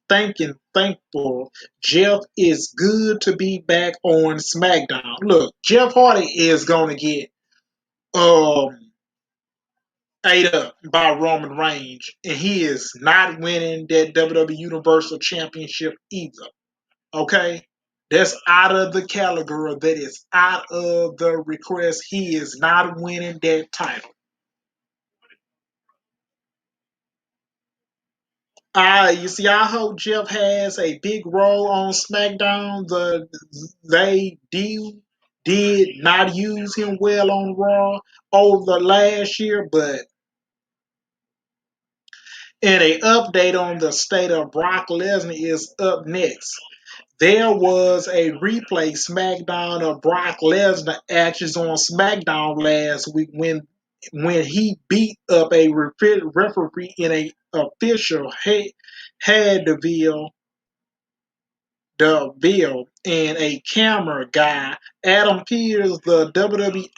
thankful. Jeff is good to be back on SmackDown. Look, Jeff Hardy is going to get um, ate up by Roman Reigns, and he is not winning that WWE Universal Championship either. Okay? That's out of the category. That is out of the request. He is not winning that title. You see, I hope Jeff has a big role on SmackDown. They did not use him well on Raw over the last year, but in a update on the state of Brock Lesnar is up next. There was a replay SmackDown of Brock Lesnar actions on SmackDown last week when when he beat up a referee in a official had DeVille and a camera guy. Adam Pearce, the WWE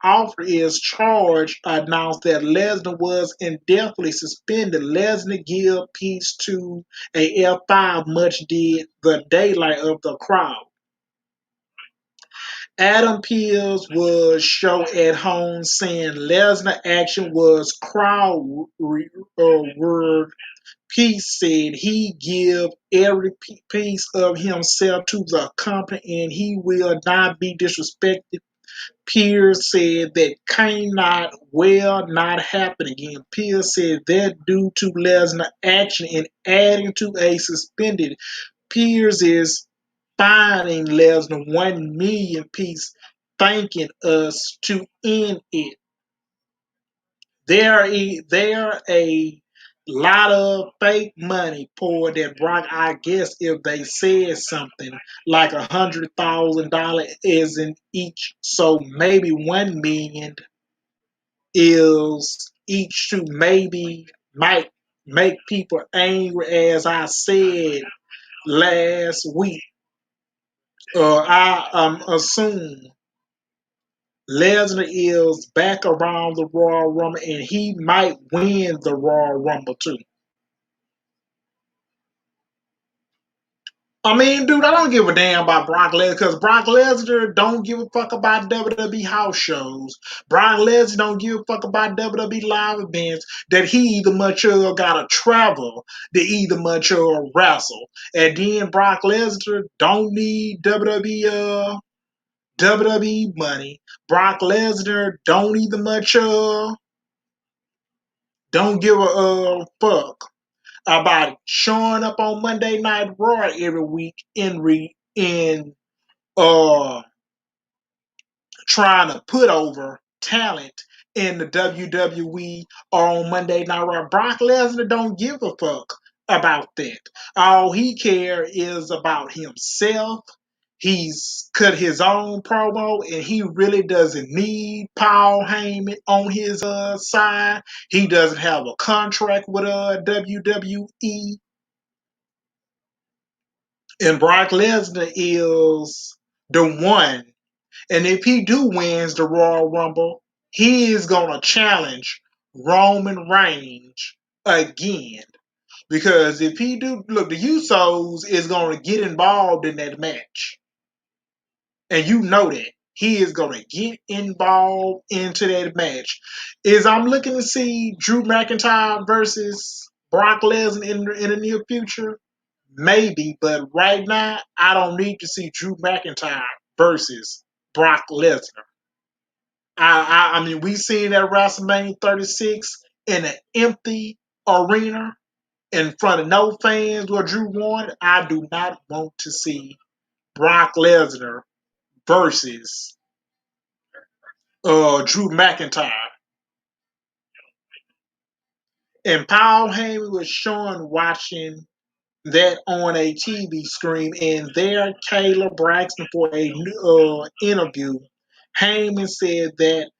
offer is charged, announced that Lesnar was indefinitely suspended. Lesnar give peace to a F5, much did the daylight of the crowd. Adam Pearce was show at home saying Lesnar action was crowd word. Peace said he give every piece of himself to the company and he will not be disrespected. Pierce said that cannot well not happen again. Pierce said that due to Lesnar action and adding to a suspended, Pierce is fining Lesnar 1 million piece, thanking us to end it. There a lot of fake money poured at Brock. I guess if they said something like $100,000 isn't each, so maybe 1 million is each to maybe might make people angry. As I said last week, I assume Lesnar is back around the Royal Rumble and he might win the Royal Rumble too. I mean, dude, I don't give a damn about Brock Lesnar because Brock Lesnar don't give a fuck about WWE house shows. Brock Lesnar don't give a fuck about WWE live events that he either much or gotta travel to either much or wrestle. And then Brock Lesnar don't need WWE money. Brock Lesnar don't either much don't give a fuck about showing up on Monday Night Raw every week in uh trying to put over talent in the WWE or on Monday Night Raw. Brock Lesnar don't give a fuck about that. All he care is about himself. He's cut his own promo and he really doesn't need Paul Heyman on his side. He doesn't have a contract with WWE. And Brock Lesnar is the one. And if he do wins the Royal Rumble, he is gonna challenge Roman Reigns again. Because if he do, look, the Usos is gonna get involved in that match, and you know that he is gonna get involved into that match. Is I'm looking to see Drew McIntyre versus Brock Lesnar in the near future. Maybe, but right now, I don't need to see Drew McIntyre versus Brock Lesnar. I mean, we seen that WrestleMania 36 in an empty arena in front of no fans where Drew won. I do not want to see Brock Lesnar versus Drew McIntyre. And Paul Heyman was showing watching that on a TV screen, and there Kayla Braxton for a interview. Heyman said that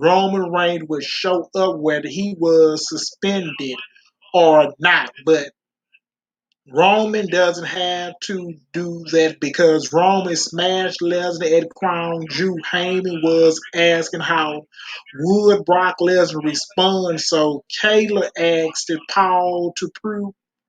Roman Reigns would show up whether he was suspended or not, but Roman doesn't have to do that because Roman smashed Lesnar at Crown Jewel. Heyman was asking how would Brock Lesnar respond, so Kayla asked Paul to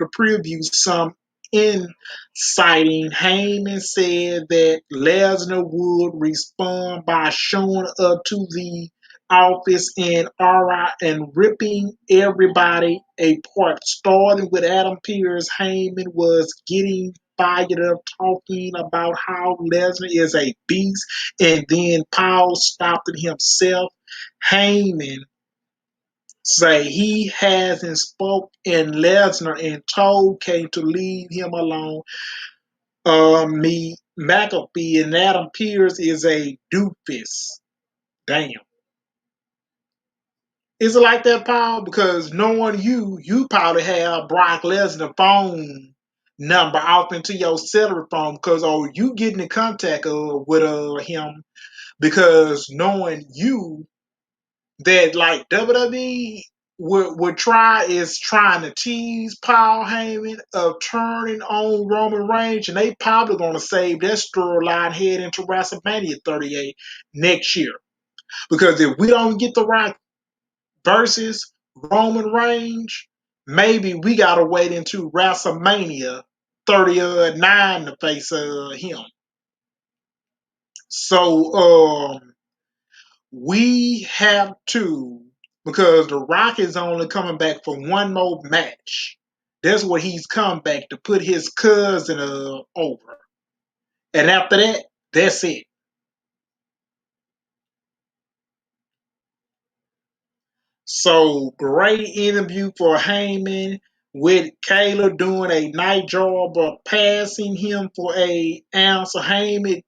preview some inciting. Heyman said that Lesnar would respond by showing up to the office in aura and ripping everybody apart. Starting with Adam Pearce, Heyman was getting fired up talking about how Lesnar is a beast, and then Paul stopped it himself. Heyman say he hasn't spoke in Lesnar and told Kay to leave him alone. Me McAfee and Adam Pearce is a doofus. Damn. Is it like that, Paul? Because knowing you probably have Brock Lesnar phone number off into your cellular phone because you getting in contact with him because knowing you that like WWE would trying to tease Paul Heyman of turning on Roman Reigns, and they probably gonna save that storyline head into WrestleMania 38 next year. Because if we don't get The Rock versus Roman Reigns, maybe we gotta wait into WrestleMania 39 to face him. So we have to, because The Rock is only coming back for one more match. That's what he's come back to put his cousin over. And after that, that's it. So great interview for Heyman with Kayla doing a nice job of passing him for a answer. Heyman,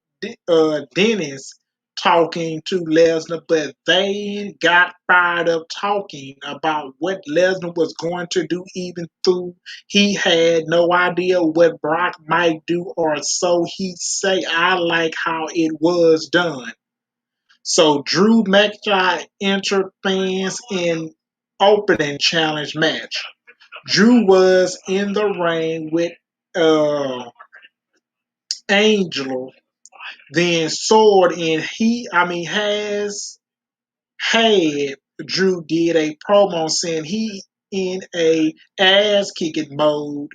Dennis talking to Lesnar, but they got fired up talking about what Lesnar was going to do, even though he had no idea what Brock might do, or so he say. I like how it was done. So Drew McIntyre entered fans in opening challenge match. Drew was in the ring with Angel, then Sword, and has had Drew did a promo saying he in a ass kicking mode.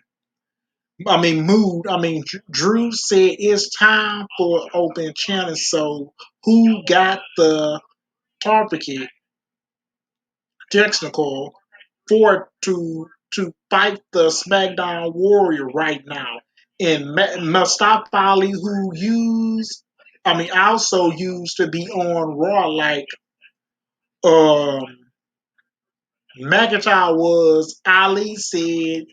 Mood. Drew said it's time for open challenge. So who got the topic technical for to fight the SmackDown Warrior right now? And Mustafa Ali, who also used to be on Raw like um McIntyre was. Ali said,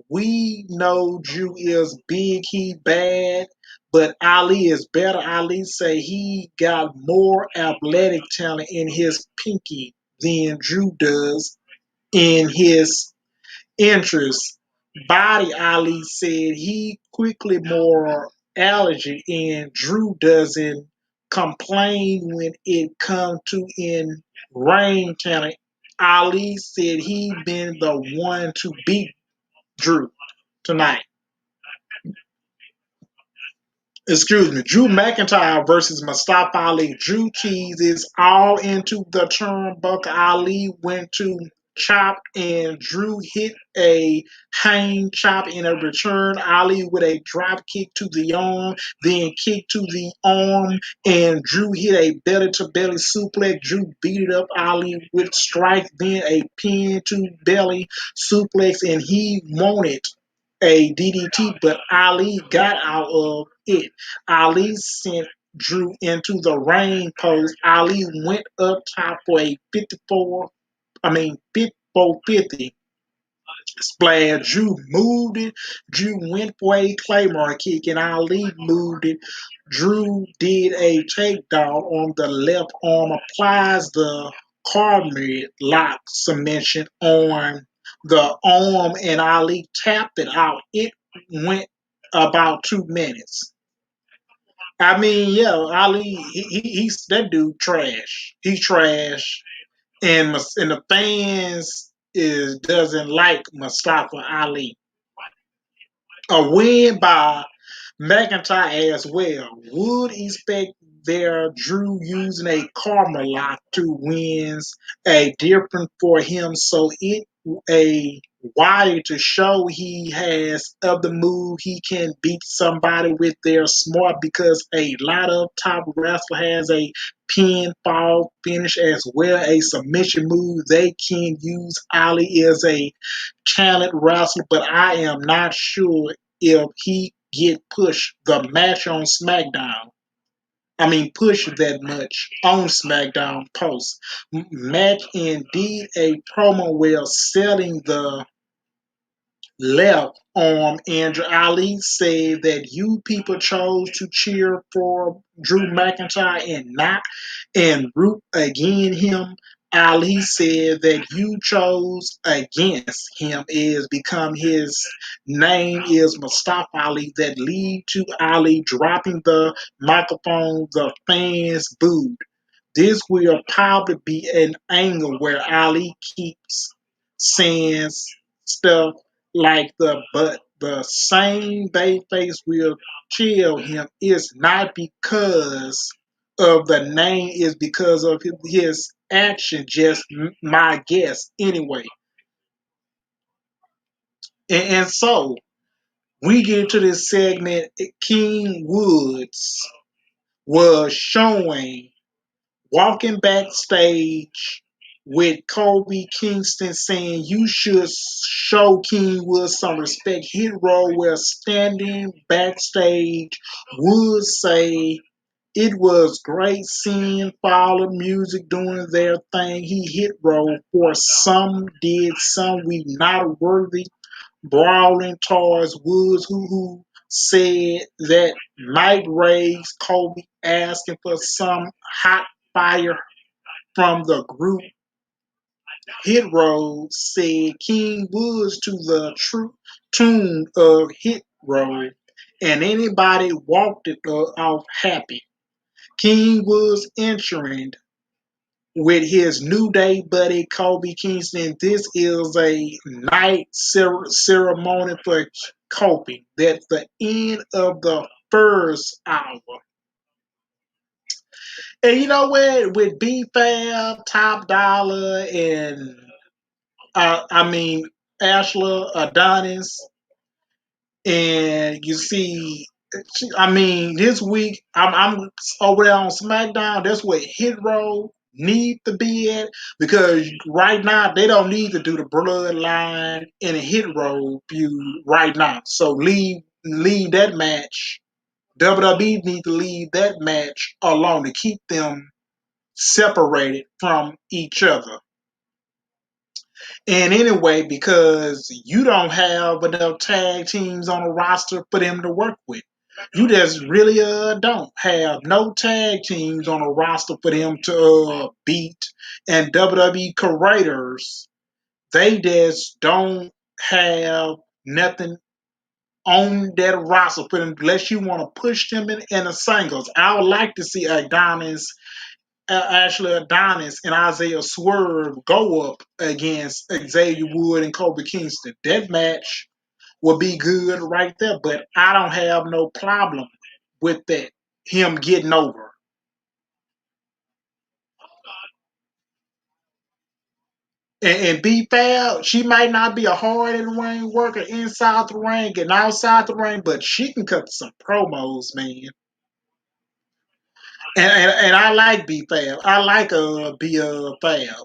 "We know Drew is big, he bad, but Ali is better." Ali say he got more athletic talent in his pinky than Drew does in his interest. Body, Ali said he quickly more allergy, and Drew doesn't complain when it comes to in ring talent. Ali said he been the one to beat Drew tonight. Excuse me, Drew McIntyre versus Mustafa Ali. Drew teases all into the turnbuckle. Ali went to chop and Drew hit a hang chop in a return. Ali with a drop kick to the arm, then kick to the arm, and Drew hit a belly to belly suplex. Drew beat it up Ali with strike, then a pin to belly suplex, and he wanted a DDT, but Ali got out of it. Ali sent Drew into the ring post. Ali went up top for a 450 splash. Drew moved it. Drew went for a Claymore kick, and Ali moved it. Drew did a takedown on the left arm, applies the Carmid lock submission on the arm, and Ali tapped it out. It went about 2 minutes. Ali, he's that dude trash. He trash, and the fans is doesn't like Mustafa Ali. A win by McIntyre as well. Would expect their Drew using a karma lock to wins a different for him, so it a Wyatt to show he has of the move he can beat somebody with their smart, because a lot of top wrestler has a pinfall finish as well, a submission move they can use. Ali is a talent wrestler, but I am not sure if he get pushed the match on SmackDown. Push that much on SmackDown post match. Indeed, a promo where selling the left arm. Andrew Ali said that you people chose to cheer for Drew McIntyre and root against him. Ali said that you chose against him is become his name is Mustafa Ali, that lead to Ali dropping the microphone. The fans booed. this will probably be an angle where Ali keeps saying stuff like the same babyface will chill him is not because of the name, is because of his action. Just my guess, anyway. And so we get to this segment. King Woods was showing walking backstage with Kobe Kingston saying you should show King Woods some respect. Hit Row was standing backstage. Woods say it was great seeing Fowler Music doing their thing. He hit Row for some did some we not worthy brawling towards Woods, who said that Mike raised Kobe asking for some hot fire from the group. Hit Road said King Woods to the true tune of Hit Road, and anybody walked it off happy. King Woods entering with his New Day buddy Kobe Kingston. This is a night ceremony for Kobe. That's the end of the first hour. And you know what? With B Fab, Top Dollar, and Ashla Adonis, and you see, this week I'm over there on SmackDown. That's where Hit Row need to be at, because right now they don't need to do the Bloodline in a Hit Row feud right now. So leave that match. WWE need to leave that match alone to keep them separated from each other. And anyway, because you don't have enough tag teams on the roster for them to work with. You just really don't have no tag teams on the roster for them to beat. And WWE creators, they just don't have nothing on that roster for them unless you want to push them in the singles. I would like to see Ashley Adonis and Isaiah Swerve go up against Xavier Wood and Kobe Kingston. That match will be good right there, but I don't have no problem with that, him getting over. And be fair, she might not be a hard in the ring worker inside the ring and outside the ring, but she can cut some promos, man. And I like B Fab. I like B Fab.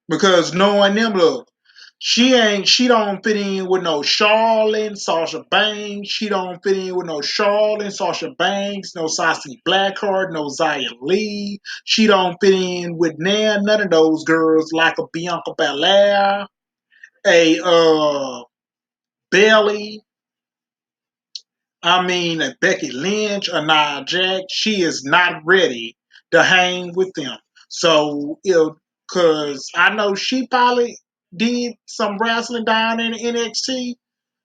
Because knowing them, look, she don't fit in with no Charlotte, Sasha Banks. She don't fit in with no Charlotte, Sasha Banks, no Sassy Blackheart, no Zaya Lee. She don't fit in with none of those girls like a Bianca Belair, a Bailey, a Becky Lynch, a Nia Jax. She is not ready to hang with them. So, because I know she probably did some wrestling down in NXT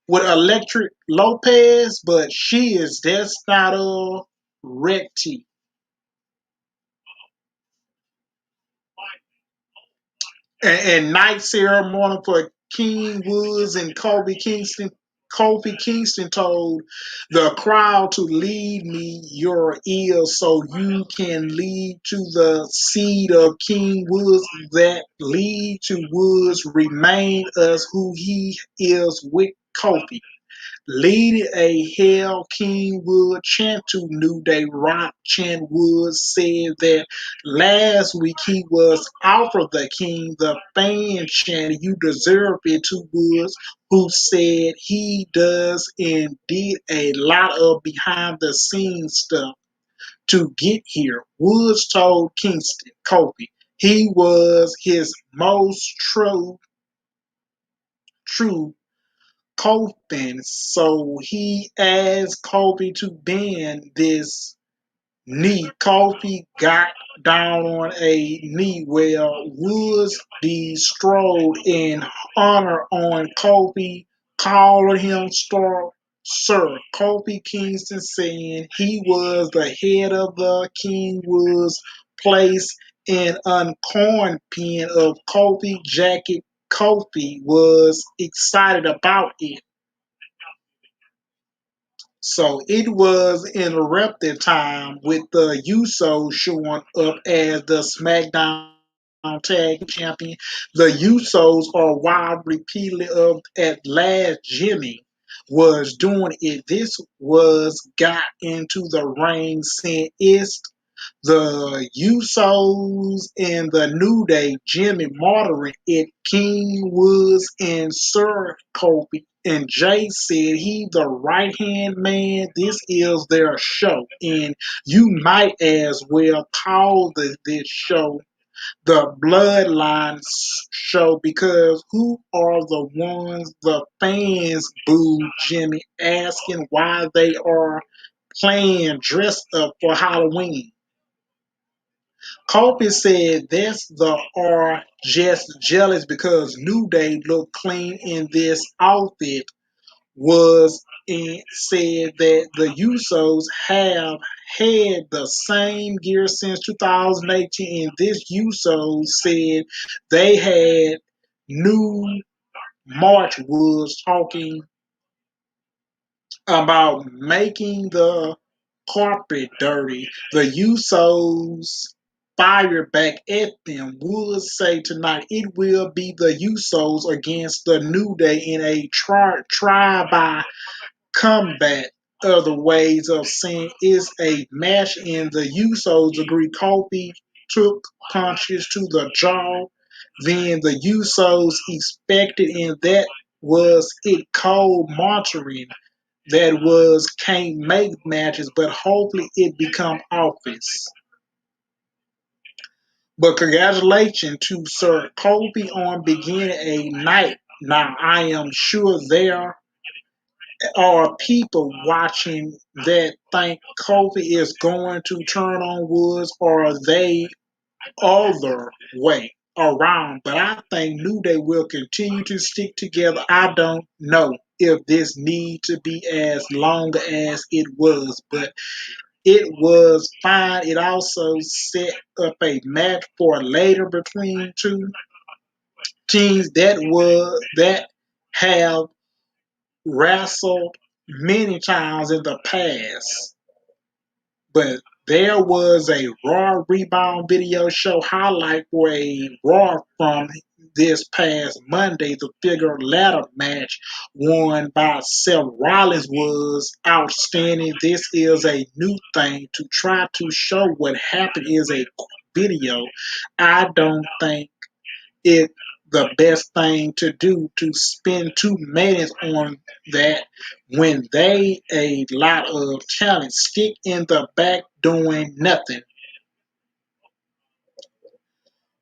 with Electric Lopez, but that's not a Recti. And night ceremony for King Woods and Kobe Kingston. Kofi Kingston told the crowd to lead me your ears so you can lead to the seed of King Woods that lead to Woods remain us who he is with Kofi. Leading a Hail King Wood chant to New Day Rock. Chant Woods said that last week he was Alpha the King. The fan chanted, "You deserve it," to Woods, who said he does and did a lot of behind the scenes stuff to get here. Woods told Kingston, Kofi, he was his most true Kofi, so he asked Kofi to bend this knee. Kofi got down on a knee where Woods bestrode in honor on Kofi, calling him Sir Kofi Kingston saying he was the head of the King was placed in a corn pen of Kofi jacket. Kofi was excited about it. So it was interrupted time with the Usos showing up as the SmackDown Tag Champion. The Usos are wild repeatedly of at last Jimmy was doing it. This was got into the ring saying it's the Usos and the New Day, Jimmy Martin it, King Woods and Sir Kofi. And Jay said he the right hand man. This is their show. And you might as well call this show the Bloodline show because who are the ones the fans boo Jimmy asking why they are playing dressed up for Halloween. Kofi said that's the are just jealous because New Day looked clean in this outfit was and said that the Usos have had the same gear since 2018 and this Usos said they had new March was talking about making the carpet dirty. The Usos fired back at them. Would say tonight it will be the Usos against the New Day in a try-by combat. Other ways of saying it's a match, and the Usos agree. Kofi took punches to the jaw. Then the Usos expected, and that was it. Cold monitoring that was can't make matches, but hopefully it become office. But congratulations to Sir Kofi on beginning a night. Now I am sure there are people watching that think Kofi is going to turn on Woods or they other way around. But I think New Day will continue to stick together. I don't know if this need to be as long as it was, but it was fine. It also set up a match for later between two teams that have wrestled many times in the past. But there was a Raw Rebound video show highlight for a Raw from this past Monday. The figure ladder match won by Seth Rollins was outstanding. This is a new thing to try to show what happened is a video. I don't think it the best thing to do to spend 2 minutes on that when they a lot of talent stick in the back doing nothing.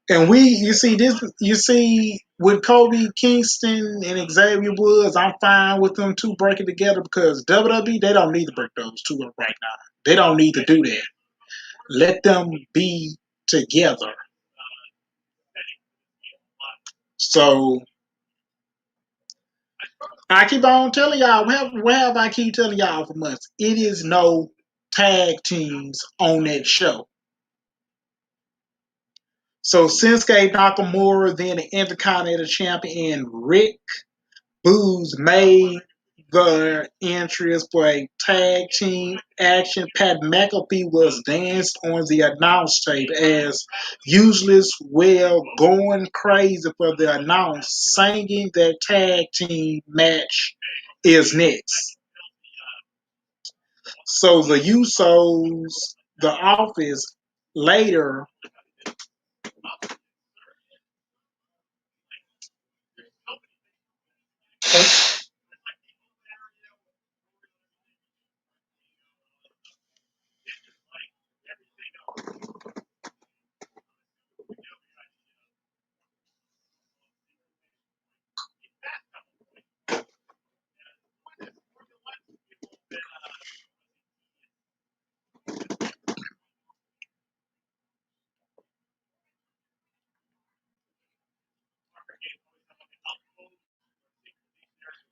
And you see with Kobe Kingston and Xavier Woods, I'm fine with them two breaking together because WWE they don't need to break those two up right now. They don't need to do that. Let them be together. So I keep on telling y'all, where have I keep telling y'all for months? It is no tag teams on that show. So Shinsuke Nakamura, then the Intercontinental Champion, and Rick Boogs made the entrance for a tag team action. Pat McAfee was danced on the announce tape as useless, well, going crazy for the announce, singing that tag team match is next. So the Usos, the office, later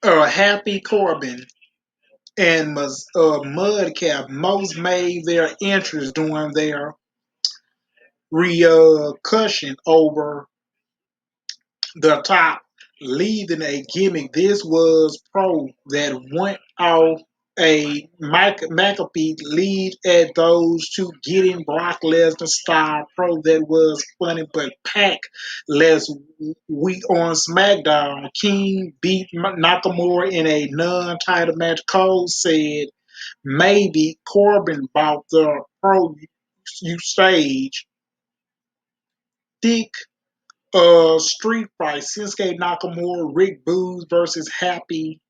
Happy Corbin and Mudcap most made their entrance during their recussion over the top, leaving a gimmick. This was Pro that went off a McAfee lead at those two getting Brock Lesnar style Pro that was funny but packed last week on SmackDown. King beat Nakamura in a non-title match. Cole said maybe Corbin bought the Pro stage. Thick street fight, Shinsuke Nakamura, Rick Boogs versus Happy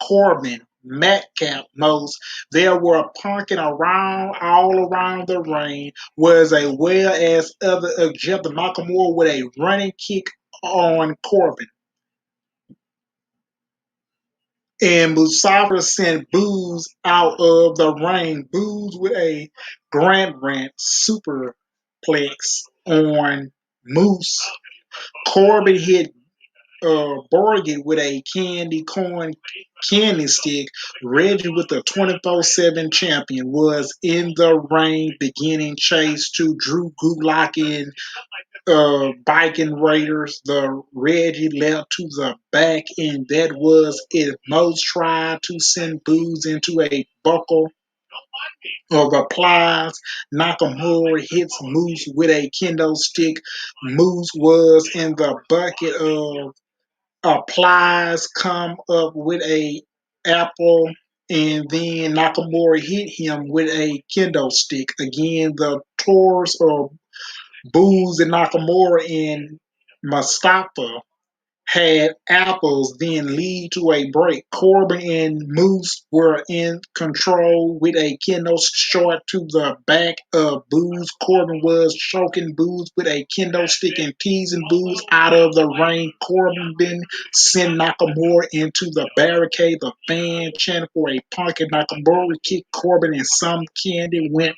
Corbin, Madcap Moss. There were punking around all around the ring, was a well as other Jeff Nakamura with a running kick on Corbin. And Musafa sent Boogs out of the ring. Boogs with a Grand Rant superplex on Moose. Corbin hit Borgett with a candy corn candy stick. Reggie with the 24/7 champion was in the ring beginning chase to Drew Gulak and Viking Raiders. The Reggie left to the back, and that was it. Most tried to send Booze into a buckle of applies. Nakamura hits Moose with a kendo stick. Moose was in the bucket of applies, come up with a apple, and then Nakamura hit him with a kendo stick. Again, the tours of Booze and Nakamura and Mustafa had apples, then lead to a break. Corbin and Moose were in control with a kendo short to the back of Booze. Corbin was choking Booze with a kendo stick and teasing Booze out of the ring. Corbin then sent Nakamura into the barricade. The fan chanted for a punk, and Nakamura kicked Corbin, and some candy went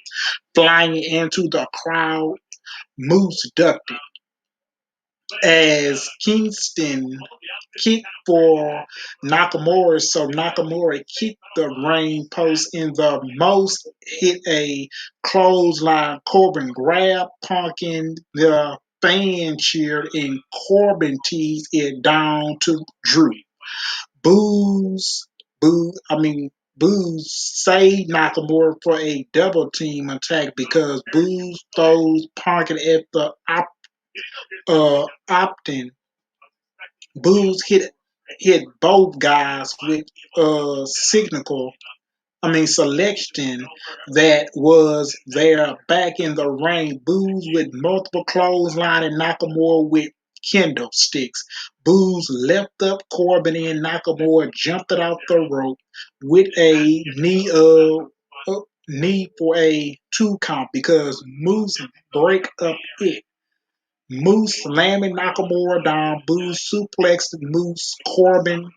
flying into the crowd. Moose ducked as Kingston kicked for Nakamura, so Nakamura kicked the ring post in the most, hit a clothesline. Corbin grabbed Punk in the fan cheered, and Corbin teased it down to Drew. Booze, Booze saved Nakamura for a double team attack because Booze throws Punk at the Optin. Booze hit both guys with signal. Selection that was there back in the ring. Booze with multiple clothesline and Nakamura with kendo sticks. Booze left up Corbin and Nakamura jumped it off the rope with a knee for a 2 count because Moose break up it. Moose slamming Nakamura down. Booze suplexed Moose. Corbin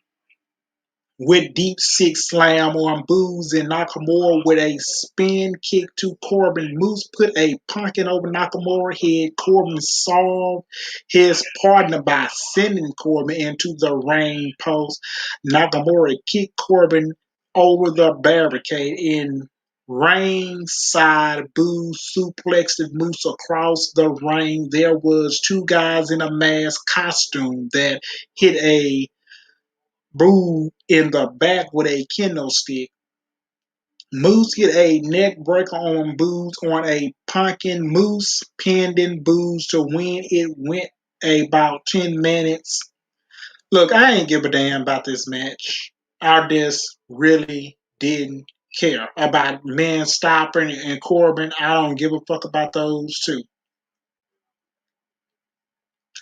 with deep six slam on Booze and Nakamura with a spin kick to Corbin. Moose put a pumpkin over Nakamura's head. Corbin solved his partner by sending Corbin into the ring post. Nakamura kicked Corbin over the barricade in ringside. Booze suplexed Moose across the ring. There was 2 guys in a mask costume that hit a Boo in the back with a kendo stick. Moose hit a neck breaker on Booze on a pumpkin. Moose pinned in Booze to win. It went about 10 minutes. Look, I ain't give a damn about this match. I just really didn't care about Men Stopper and Corbin. I don't give a fuck about those two.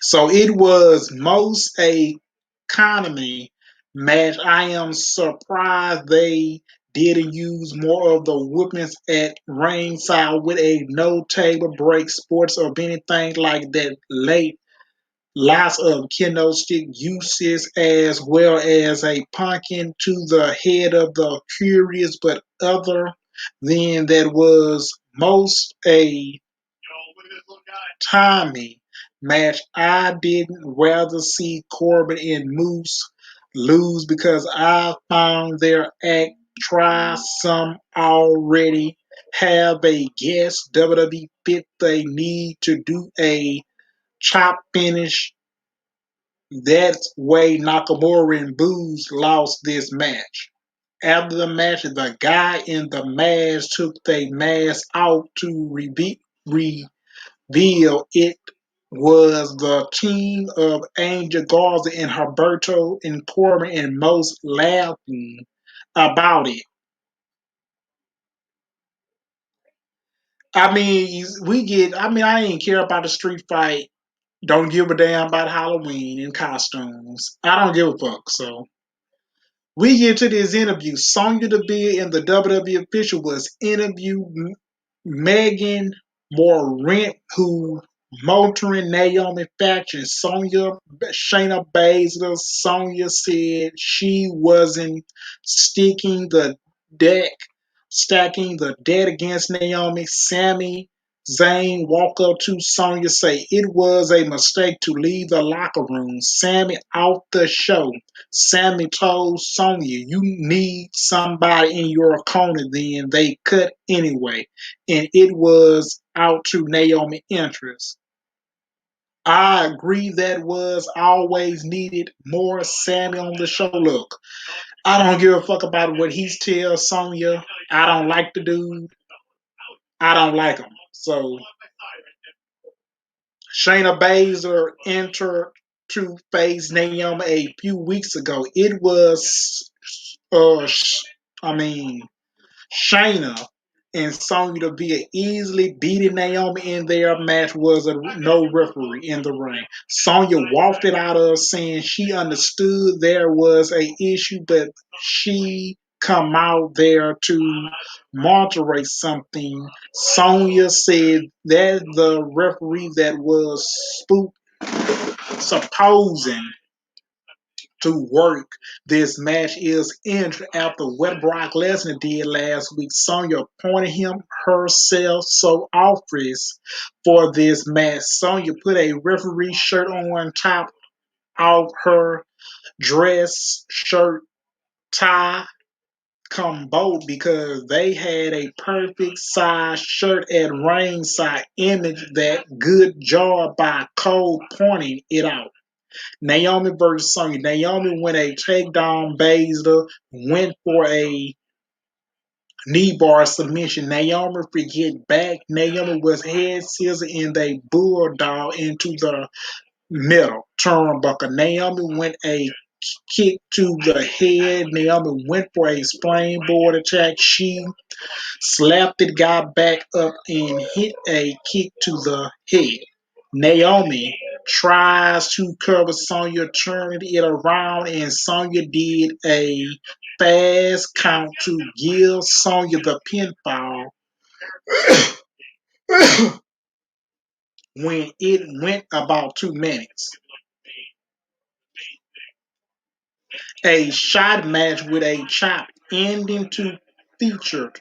So it was most a economy match. I am surprised they didn't use more of the whoopings at ringside with a no table break sports or anything like that late. Lots of kendo stick uses as well as a pumpkin to the head of the curious, but other than that was most a timing match. I didn't rather see Corbin and Moose lose because I found their act try some already. Have a guest WWE fit they need to do a chop finish. That's way Nakamura and Booz lost this match. After the match, the guy in the mask took the mask out to reveal it was the team of Angel Garza and Humberto and Corbin and most laughing about it. I mean, I ain't care about the street fight. Don't give a damn about Halloween and costumes. I don't give a fuck. So we get to this interview. Sonya Deville and the WWE official was interview Megan Morant, who motoring Naomi faction. Shayna Baszler. Sonya said she wasn't sticking the deck, stacking the deck against Naomi. Sami Zayn walk up to Sonya, say it was a mistake to leave the locker room. Sami out the show. Sami told Sonya, "You need somebody in your corner." Then they cut anyway, and it was out to Naomi interest. I agree that was always needed more Sammy on the show. Look, I don't give a fuck about what he tells Sonya. I don't like the dude. I don't like him. So Shayna Baszler entered to face Naomi a few weeks ago. It was, I mean, Shayna and Sonya Deville easily beating Naomi in their match was no referee in the ring. Sonya walked it out of saying she understood there was a issue, but she come out there to moderate something. Sonya said that the referee that was supposing to work this match is injured after what Brock Lesnar did last week. Sonya appointed him herself so office for this match. Sonya put a referee shirt on top of her dress shirt tie combo because they had a perfect size shirt at ringside. Image that good job by Cole pointing it out. Naomi versus Sonya. Naomi went a takedown. Baszler went for a knee bar submission. Naomi forget back. Naomi was head scissor and they bulldog into the middle turnbuckle. Naomi went a kick to the head. Naomi went for a springboard attack. She slapped it, got back up, and hit a kick to the head. Naomi tries to cover Sonya, turned it around, and Sonya did a fast count to give Sonya the pinfall when it went about 2 minutes. A shot match with a chop ending to feature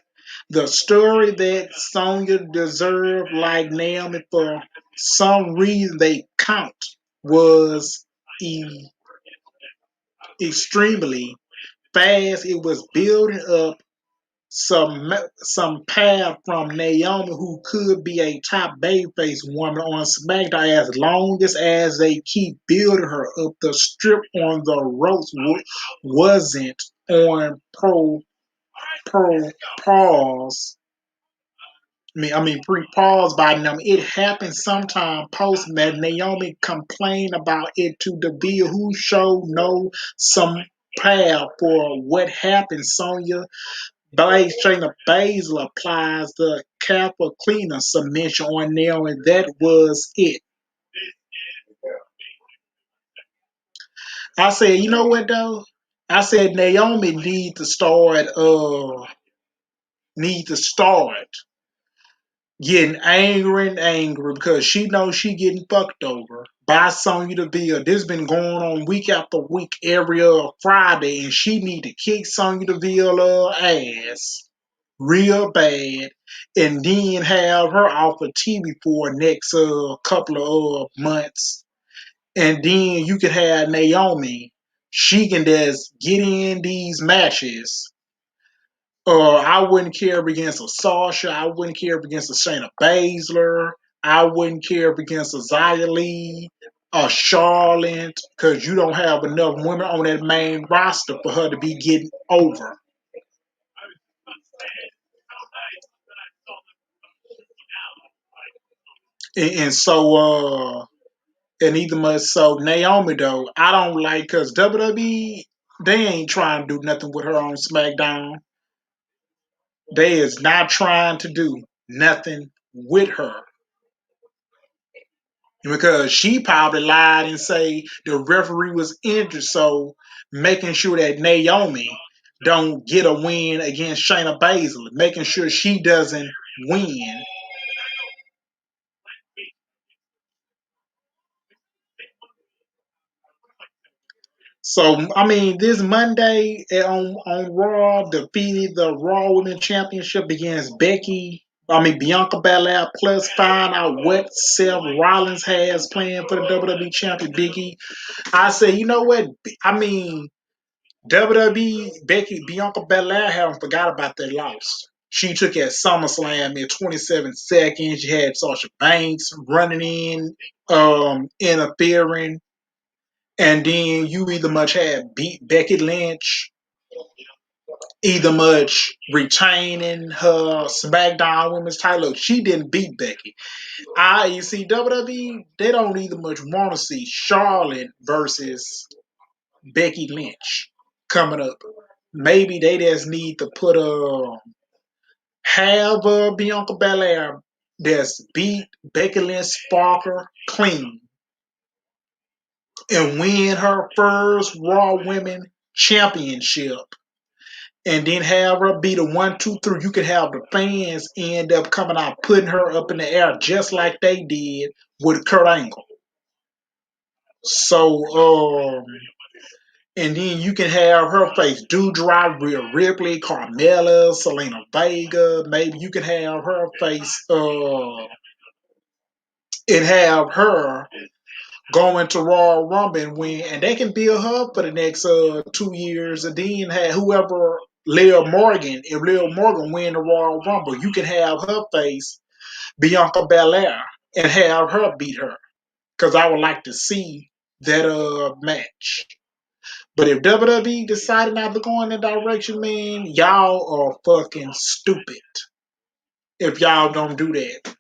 the story that Sonya deserved like Naomi for some reason they count was extremely fast. It was building up some path from Naomi, who could be a top babyface woman on SmackDown as long as they keep building her up. The strip on the ropes wasn't on pro pause. Pre-pause by them. It happened sometime post that Naomi complained about it to Deville, who showed no some path for what happened. Sonya Shayna Baszler applies the Kappa Cleaner submission on Naomi. That was it. I said, you know what though? I said Naomi need to start getting angry and angry because she knows she getting fucked over by Sonya Deville. This been going on week after week every Friday, and she need to kick Sonya Deville ass real bad, and then have her off of TV for the next couple of months, and then you could have Naomi she can just get in these matches. I wouldn't care if against a Sasha. I wouldn't care if against a Shayna Baszler. I wouldn't care if against a Xia Li, a Charlotte, because you don't have enough women on that main roster for her to be getting over. And so, and either much so Naomi though, I don't like because WWE they ain't trying to do nothing with her on SmackDown. They is not trying to do nothing with her because she probably lied and say the referee was injured. So making sure that Naomi don't get a win against Shayna Baszler, making sure she doesn't win. So I mean, this Monday on Raw, defeated the Raw Women's Championship against Bianca Belair. Plus, find out what Seth Rollins has planned for the WWE Champion Big E. I say, you know what? I mean, WWE Bianca Belair haven't forgot about their loss. She took at SummerSlam in 27 seconds. You had Sasha Banks running in, interfering. And then you either much had beat Becky Lynch, either much retaining her SmackDown Women's title. Look, she didn't beat Becky. You see, WWE, they don't either much want to see Charlotte versus Becky Lynch coming up. Maybe they just need to put have Bianca Belair that's beat Becky Lynch Sparker clean and win her first Raw Women Championship, and then have her be the 1, 2, 3. You could have the fans end up coming out, putting her up in the air just like they did with Kurt Angle. So, and then you can have her face Doudrop, Rhea Ripley, Carmella, Selena Vega. Maybe you can have her face, and have her go into Royal Rumble and win, and they can build her up for the next 2 years, and then have whoever if Liv Morgan win the Royal Rumble, you can have her face Bianca Belair and have her beat her. Because I would like to see that match. But if WWE decided not to go in that direction, man, y'all are fucking stupid if y'all don't do that.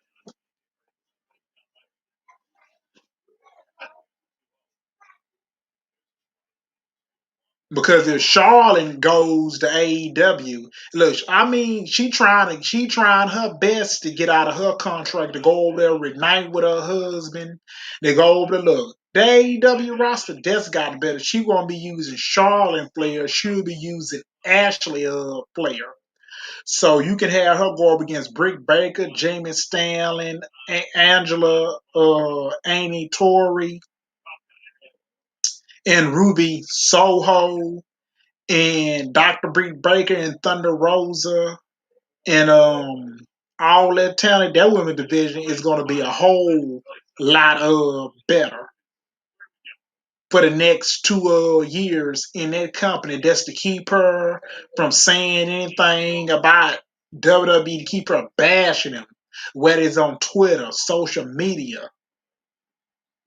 Because if Charlotte goes to AEW, look, I mean, she trying her best to get out of her contract to go over there, reunite with her husband. They go over to look. The AEW roster that's got better. She won't be using Charlotte Flair. She'll be using Ashley Flair. So you can have her go up against Britt Baker, Jamie Stanley, Angela, Amy Tori, and Ruby Soho and Dr. Britt Baker and Thunder Rosa and all that talent, that women's division is going to be a whole lot better for the next 2 years in that company. That's to keep her from saying anything about WWE, to keep her bashing them, whether it's on Twitter, social media.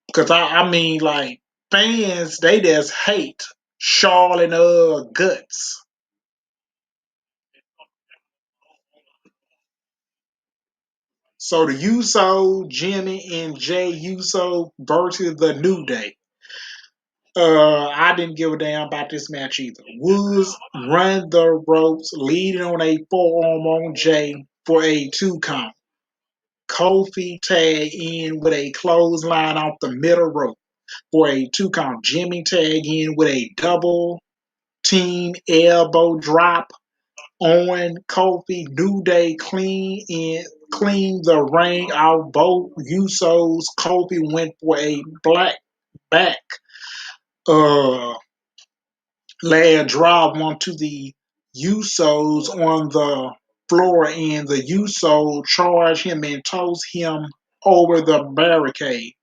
Because I mean, like, fans, they just hate Charlotte guts. So the Uso, Jimmy, and Jay Uso versus the New Day. I didn't give a damn about this match either. Woods run the ropes, leading on a forearm on Jay for a 2 count. Kofi tag in with a clothesline off the middle rope for a 2 count. Jimmy tag in with a double team elbow drop on Kofi. New Day clean the ring out both Usos. Kofi went for a black back uh lad drop onto the Usos on the floor, and the Usos charge him and toss him over the barricade.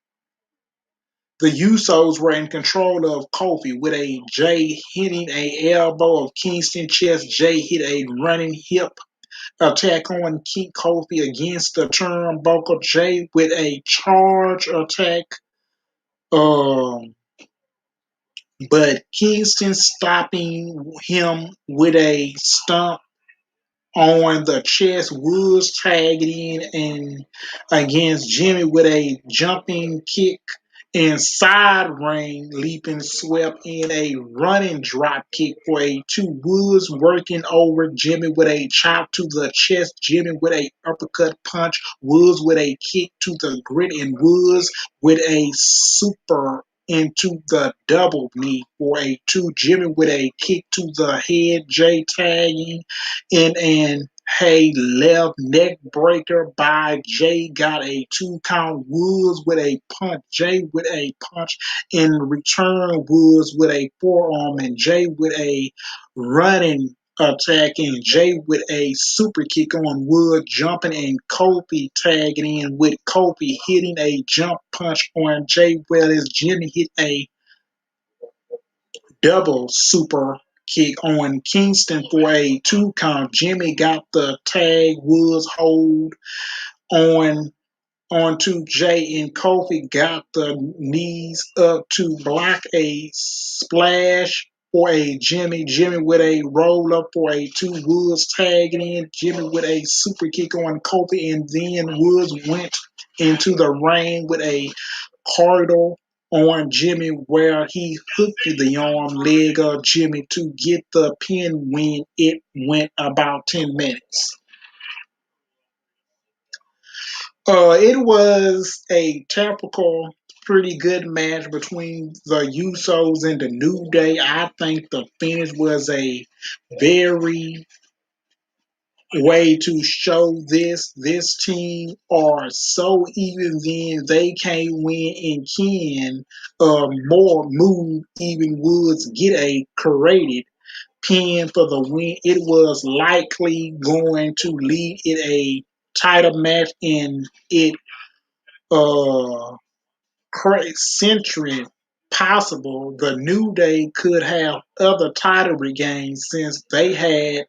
the Usos were in control of Kofi with a Jay hitting a elbow of Kingston chest. Jay hit a running hip attack on Kofi against the turnbuckle. Jay with a charge attack. Um, but Kingston stopping him with a stomp on the chest. Woods tagged in and against Jimmy with a jumping kick and side ring leaping swept in a running drop kick for a two. Woods working over Jimmy with a chop to the chest. Jimmy with a uppercut punch. Woods with a kick to the grit and Woods with a super into the double knee for a two. Jimmy with a kick to the head. Jay tagging in an left neck breaker by Jay, got a 2 count. Woods with a punch. Jay with a punch in return. Woods with a forearm and Jay with a running attack and Jay with a super kick on Wood, jumping and Kofi tagging in with Kofi hitting a jump punch on Jay, whereas Jimmy hit a double super kick on Kingston for a 2 count. Jimmy got the tag. Woods hold on onto Jay and Kofi got the knees up to block a splash for a Jimmy. Jimmy with a roll up for a two. Woods tagging in. Jimmy with a super kick on Kofi, and then Woods went into the ring with a corridor on Jimmy where he hooked the arm leg of Jimmy to get the pin when it went about 10 minutes. It was a typical, pretty good match between the Usos and the New Day. I think the finish was a very way to show this team are so even then they can't win and can more move even Woods get a created pin for the win. It was likely going to lead in a title match and it uh century possible the New Day could have other title regains since they have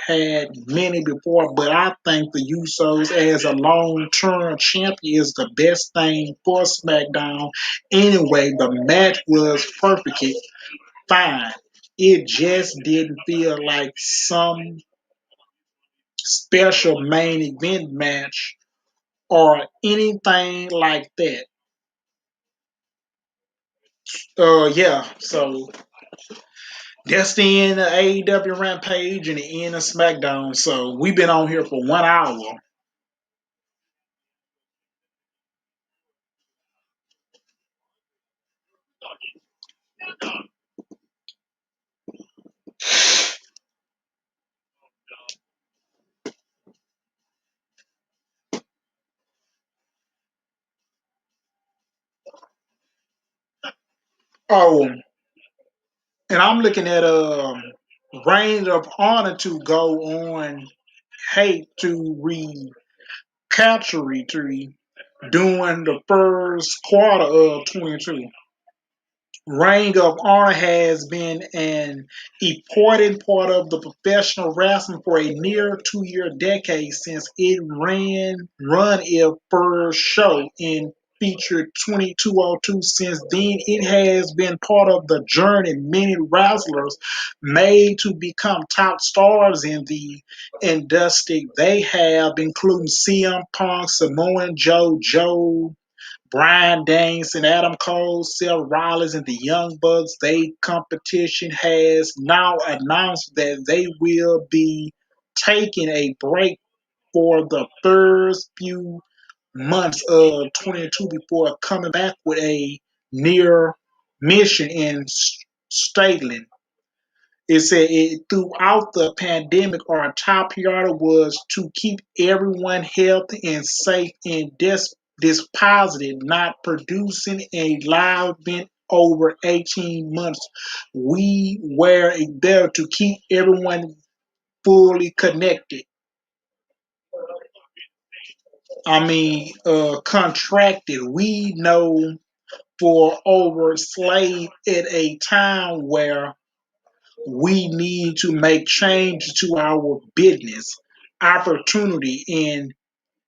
had many before, but I think the Usos as a long-term champion is the best thing for SmackDown. Anyway, the match was perfectly fine. It just didn't feel like some special main event match or anything like that. Yeah, so that's the end of AEW Rampage and the end of SmackDown. So we've been on here for 1 hour. Oh, and I'm looking at Reigns of Honor to go on hate to recapture during the first quarter of 22. Ring of Honor has been an important part of the professional wrestling for a near 2 year decade since it run its first show in featured 2202. Since then, it has been part of the journey many wrestlers made to become top stars in the industry. They have, including CM Punk, Samoa Joe, Brian Danielson, Adam Cole, Seth Rollins, and the Young Bucks. They competition has now announced that they will be taking a break for the first few months of 22 before coming back with a near mission in Statland. It said throughout the pandemic, our top priority was to keep everyone healthy and safe and dispositive, not producing a live event over 18 months. We were there to keep everyone fully connected. Contracted. We know for over slave at a time where we need to make changes to our business opportunity and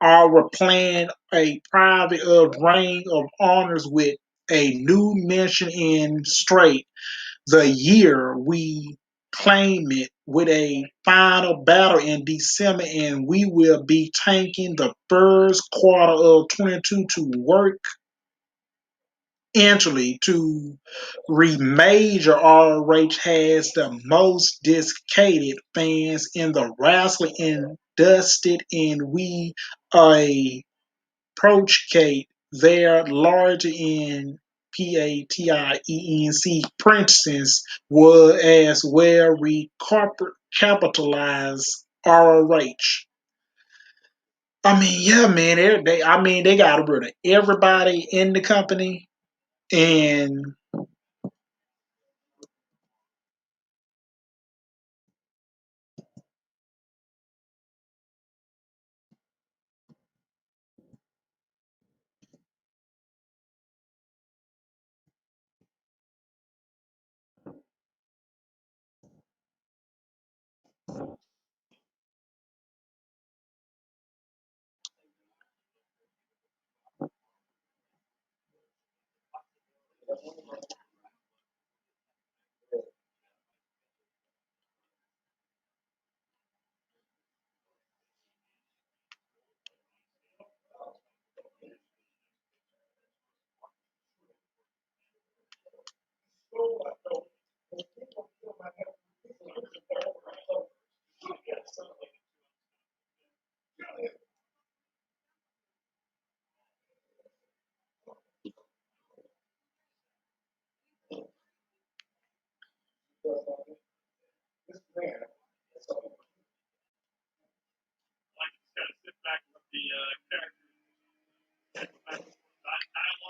our plan a private ring of honors with a new mention in straight the year we claim it with a final battle in December, and we will be taking the first quarter of 22 to work entry to remajor. ROH has the most dedicated fans in the wrestling industry, and we are approachate their larger in PATIENC Princeton's was as well recapitalize ROH. I mean, yeah, man. They got rid of everybody in the company, and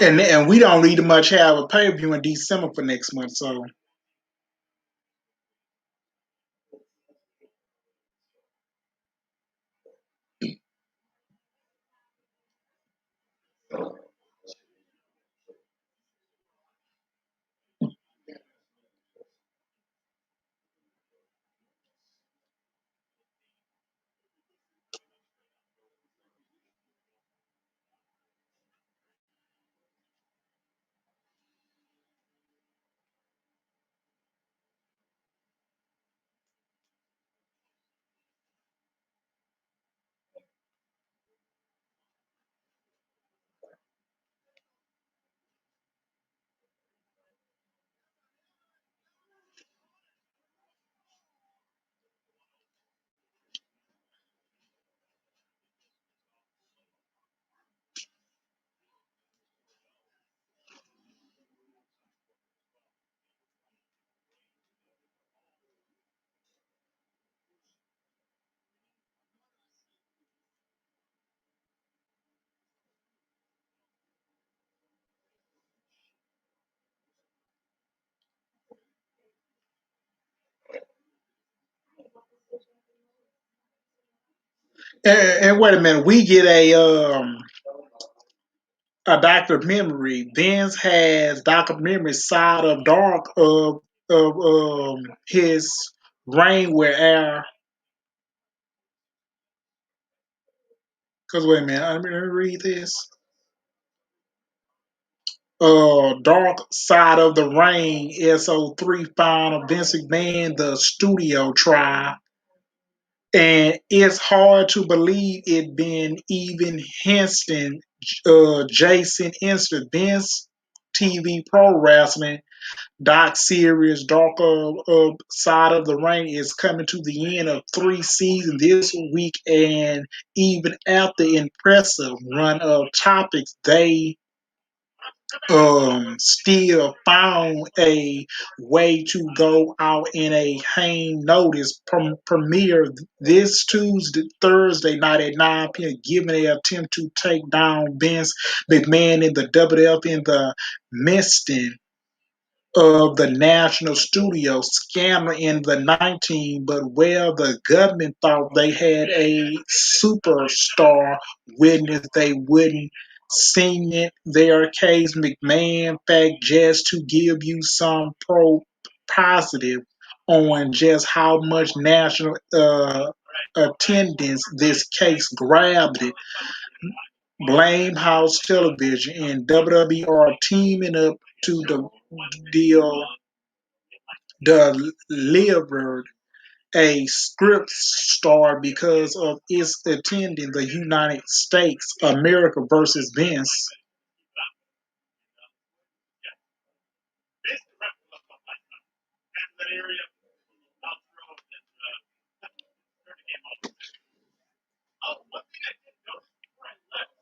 and we don't really much have a pay per view in December for next month, so. And wait a minute, we get a documentary. Vince has documentary side of dark of his reign where air. Cause wait a minute, let me read this. Dark Side of the Rain, SO3 found Vince McMahon, the studio trial. And it's hard to believe it been even Henston, Jason Instant, Vince TV Pro Wrestling Doc series Dark Side of the Ring is coming to the end of 3 seasons this week, and even after impressive run of topics, they still found a way to go out in a hang notice premiere this Thursday night at 9 p.m., giving an attempt to take down Vince McMahon in the WWF in the midst of the National Studio scandal in the 19, but where the government thought they had a superstar witness, they wouldn't cement their case. McMahon fact just to give you some positive on just how much national attendance this case grabbed it. Blame House Television and WWE are teaming up to deal delivered a script star because of its attending the United States, America versus Vince.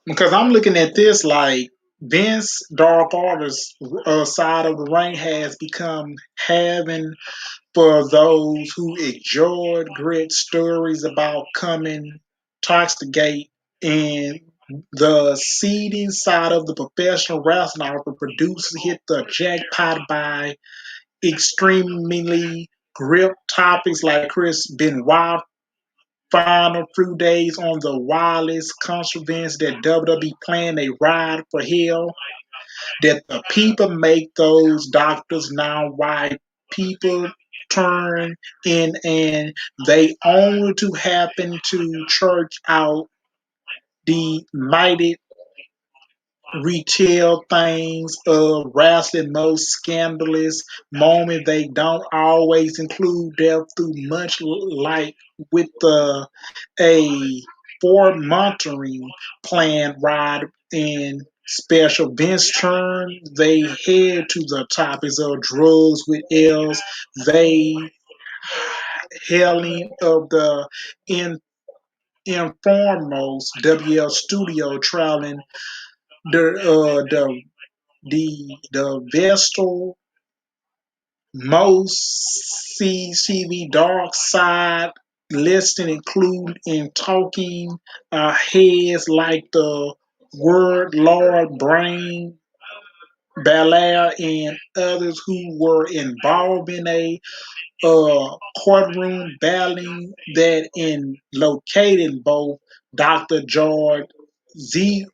Because I'm looking at this like Vince Darthar's side of the ring has become having for those who enjoyed great stories about coming Toxicate and the seeding side of the professional wrestling the producers hit the jackpot by extremely grip topics like Chris Benoit final few days on the wildest contrivance that WWE planned a ride for hell, that the people make those doctors now why people turn in and they only to happen to church out the mighty retail things of wrestling most scandalous moment. They don't always include death through much like with a for monitoring plan ride and special Vince turn they head to the topics of drugs with L's they hailing of the informmost WL studio traveling the Vestal most CCV dark side listing include in talking heads like the word Lord Brain Belair and others who were involved in a courtroom battling that in locating both Dr. George Z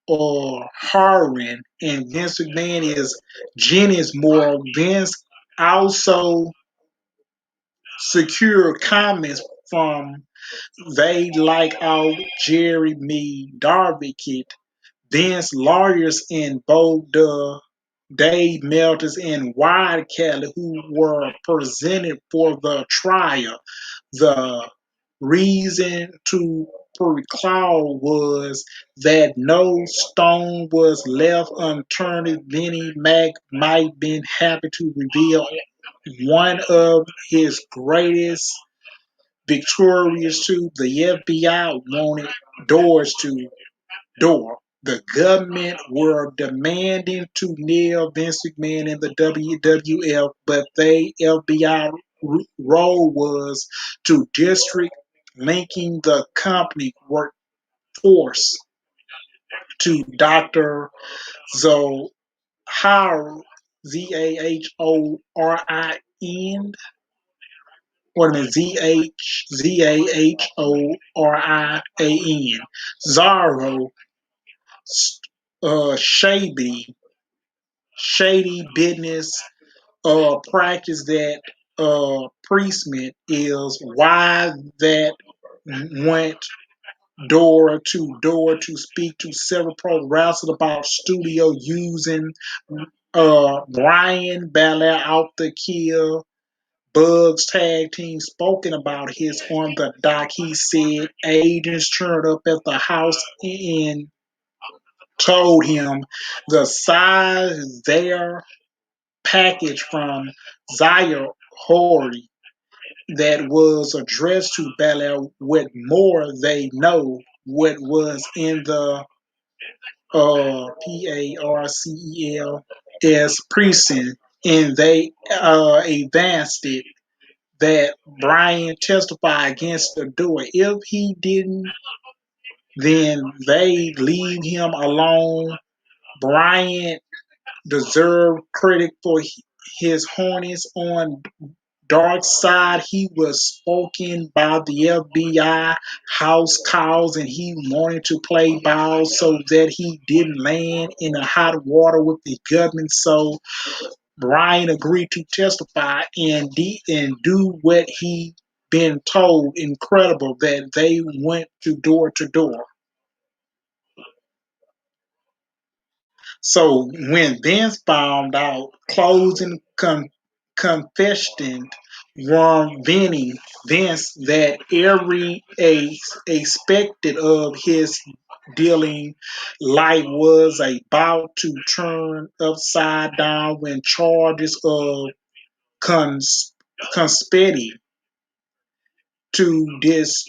or Harwin and Vince McMahon is Jenny's moral. Vince also secured comments from they like out Jeremy Darvickit, Vince lawyers in both the Dave Melters and Wyatt Kelly who were presented for the trial. The reason to recall was that no stone was left unturned. Vinnie Mac might been happy to reveal one of his greatest victories to the FBI wanted doors to door. The government were demanding to nail Vince McMahon in the WWF, but the FBI role was to district linking the company workforce to Dr. Zohar, Zahorin, or the Zahorin, Zorro, shady business practice that Priestman is why that went door to speak to several pro wrestlers about studio using Brian Belair out the kill. Bugs tag team spoken about his on the dock. He said agents turned up at the house and told him the size their package from Zaya Hori that was addressed to Belair with more they know what was in the PARCELS precinct and they advanced it that Brian testified against the door. If he didn't, then they leave him alone. Brian deserved credit for his horniness on dark side. He was spoken by the FBI house calls, and he wanted to play ball so that he didn't land in the hot water with the government. So Brian agreed to testify and do what he been told. Incredible that they went to door. So when Vince found out, closing confession warning Vince that every expected of his dealing life was about to turn upside down when charges of conspiracy to this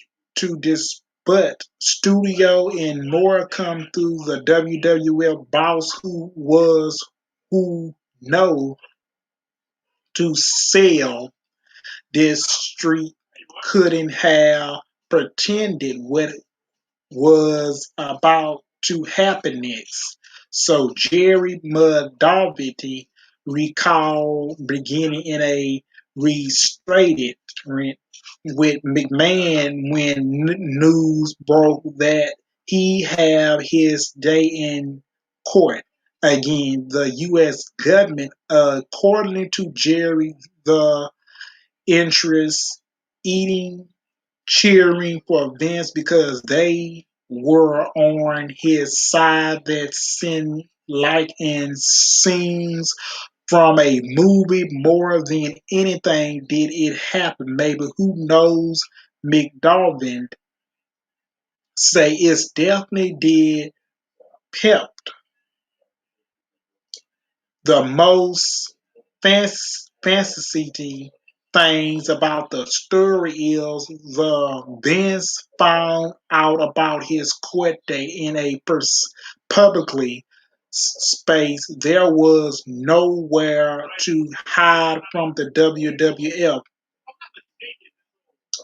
but studio and more come through the WWF boss who know to sell this street couldn't have pretended what was about to happen next. So Jerry Mudovity recalled beginning in a restrained with McMahon when news broke that he had his day in court. Again, the U.S. government, according to Jerry, the interest eating cheering for Vince because they were on his side. That seemed like in scenes from a movie more than anything did it happen. Maybe who knows? McDovin say it's definitely did pep the most fantasy things about the story is the Vince found out about his court date in a publicly space. There was nowhere to hide from the WWF.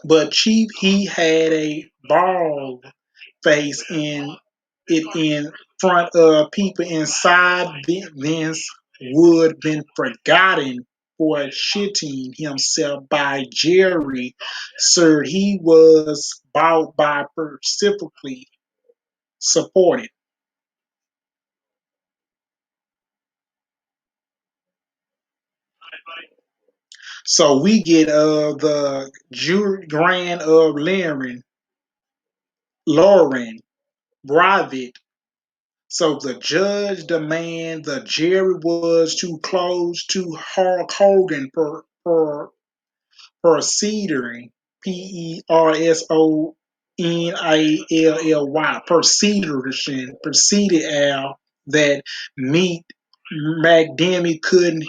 But Chief, he had a ball face in front of people inside. Vince would been forgotten for shitting himself by Jerry. Sir, he was bought by specifically supported. So we get the Grand of Lauren Bravit. So the judge demanded the Jerry was too close to Hulk Hogan for Perseidering, Personnally, proceeded Al that meet McDemmy couldn't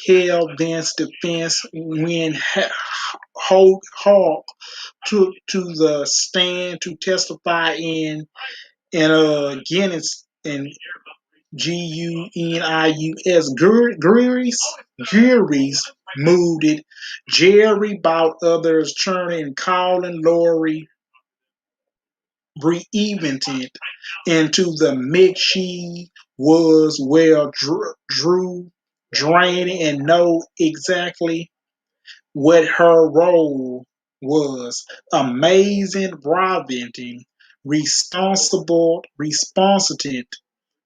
help Vince's defense when Hulk took to the stand to testify in Guinness and Gunius. Juries moved it. Jerry bought others, turning and calling Lori re-evented into the mix. She was well drew, draining, and know exactly what her role was. Amazing, Robinson, responsible,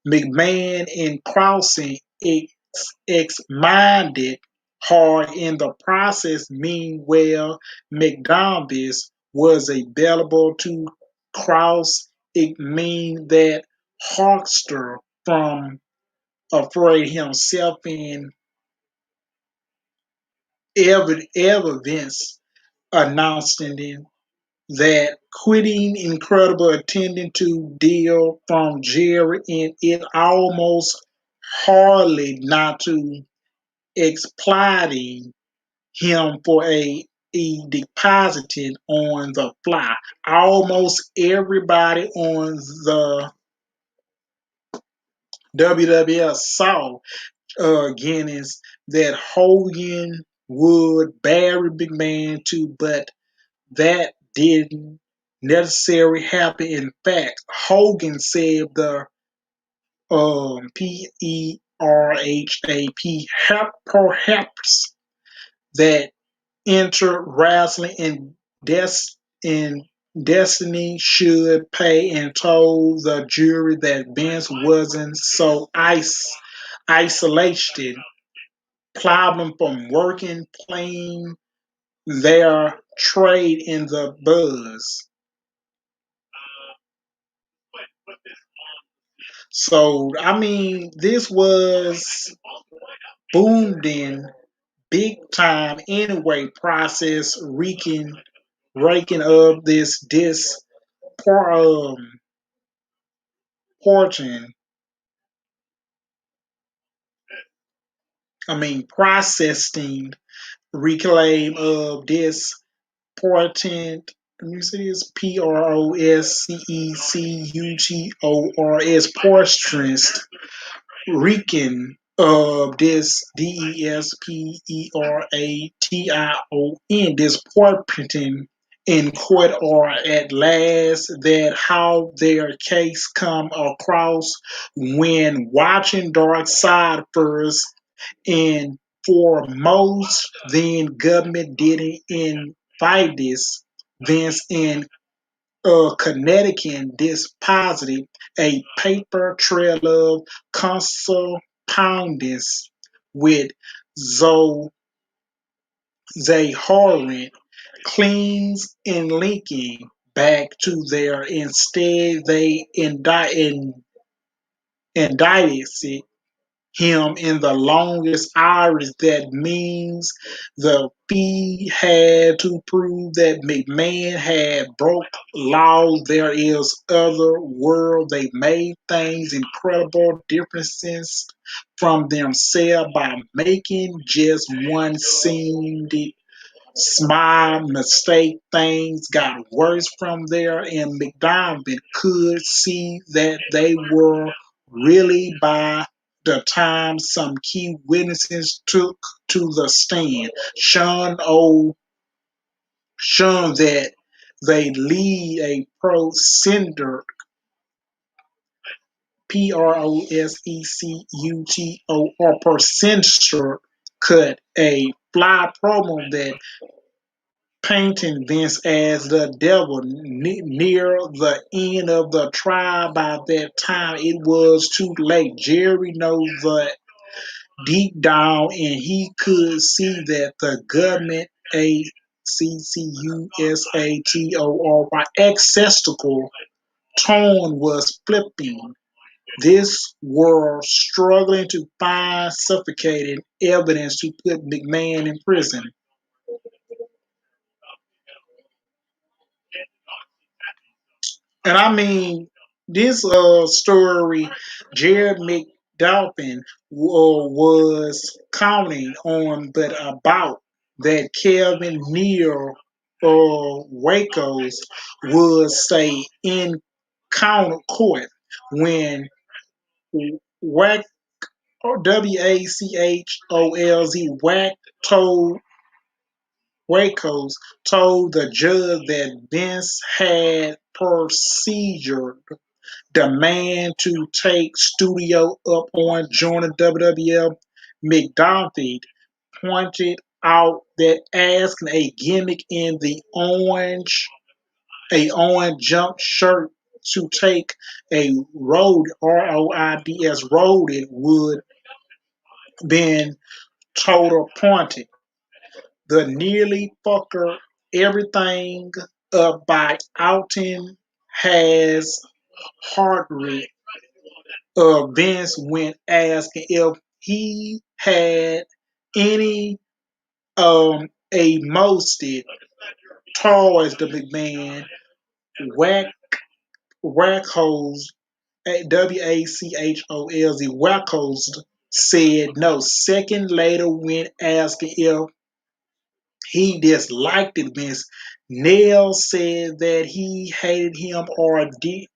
McMahon and Crousing ex-minded hard in the process. Meanwhile, McDonald's was available to Cross. It means that Hawkster from afraid himself in evidence announcing that quitting incredible attending to deal from Jerry and it almost hardly not to exploiting him for a deposited on the fly. Almost everybody on the WWF saw Guinness that Hogan would bury Big Man too, but that didn't necessarily happen. In fact, Hogan said the PERHAP perhaps that entered wrestling in Destiny should pay and told the jury that Vince wasn't so isolated problem from working playing their trade in the buzz. So I mean, this was boomed in big time anyway. Process raking up this portion. I mean, processing reclaim of this portent. Let me see this Procecutors portions reeking of this Desperation this portenting in court or at last that how their case come across when watching Dark Side first and foremost, then government didn't invite this Vince in Connecticut this positive a paper trail of correspondence with Zoe Horrent cleans and linking back to there. Instead, they indicted him in the longest hours. That means the fee had to prove that McMahon had broke laws. There is other world. They made things incredible differences from themselves by making just one seemed small mistake. Things got worse from there, and McDonald could see that they were really by the time some key witnesses took to the stand. Shown that they lead a procedure procedure cut a fly promo that painting Vince as the devil near the end of the trial. By that time, it was too late. Jerry knows that deep down, and he could see that the government, ACCUSATORY, excessical tone was flipping. This were struggling to find suffocating evidence to put McMahon in prison. And I mean, this story, Jared McDalpin was counting on, but about that Kevin Neal Waco's would say in court when Wack Wacholz told Wacos told the judge that Vince had procedured demand to take Studio up on joining WWF. McDonald pointed out that asking a gimmick in a orange jump shirt to take a roided would been total pointed. The nearly fucker everything up by outing has heart rate. Vince went asking if he had any emoted towards the big man. Whack Wackholz Wacholz said no. Second later, when asking if he disliked it, Vince Nail said that he hated him or dear.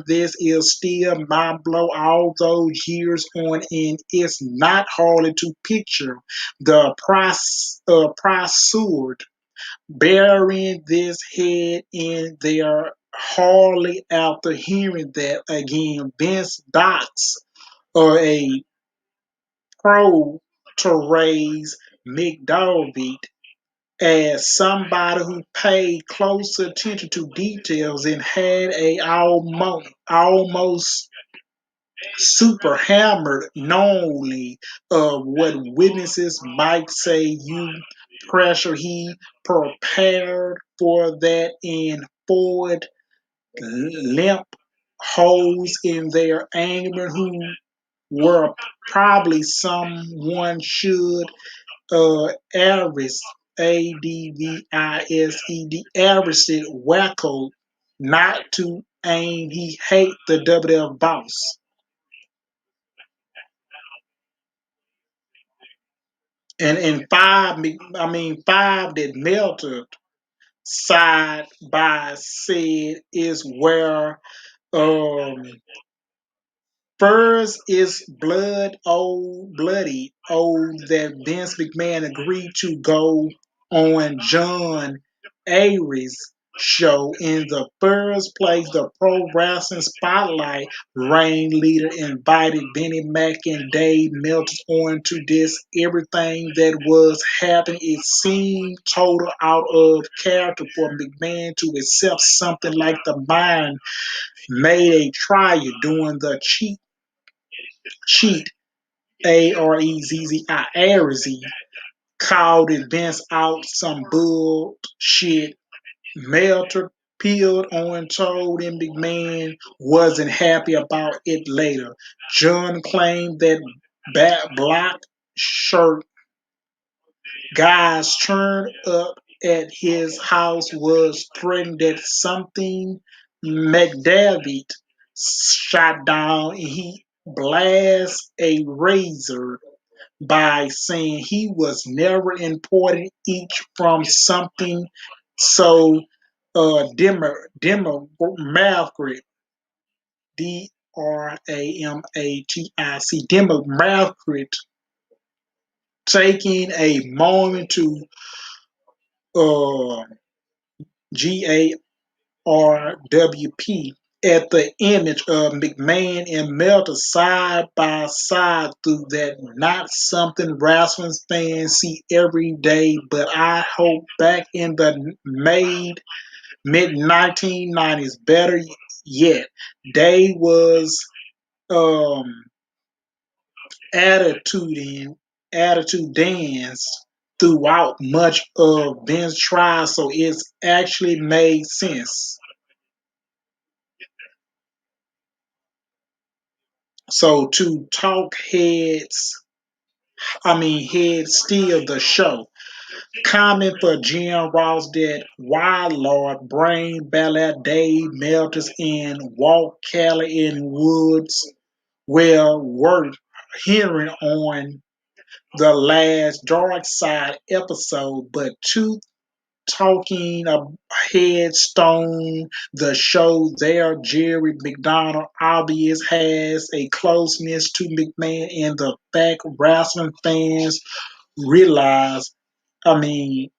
This is still my blow all those years on, and it's not hard to picture the pursued burying this head in their hardly after hearing that again. Vince Dots or a pro to raise McDowell as somebody who paid close attention to details and had a almost super hammered knowingly of what witnesses might say. You pressure he prepared for that in forward limp holes in their anger who were probably someone should Aris Advised Arised Wacko not to aim. He hate the WWF boss. And in five that melted side by said is where um first is bloody old that Vince McMahon agreed to go on John Aries show. In the first place, the Pro Wrestling Spotlight Reign leader invited Benny Mac and Dave Meltzer on to this everything that was happening. It seemed total out of character for McMahon to accept something like the mind made a trial doing the cheat Arezzi called events out some bullshit. Melter peeled on told him McMahon wasn't happy about it later. John claimed that black shirt guys turned up at his house was threatened that something McDavid shot down and he blast a razor by saying he was never imported each from something so demographic demographic taking a moment to uh GARWP at the image of McMahon and Melter side by side through that not something wrestling fans see every day, but I hope back in the mid 1990s, better yet, they was um attitude dance throughout much of Ben's trial, so it's actually made sense. So to talk heads steal the show. Comment for Jim Ross that Wild Lord, Brain, Ballad, Dave, Melters, and Walt Kelly and Woods well worth hearing on the last Dark Side episode, but two talking a headstone the show there. Jerry McDonald obvious has a closeness to McMahon, and the fact wrestling fans realize, I mean,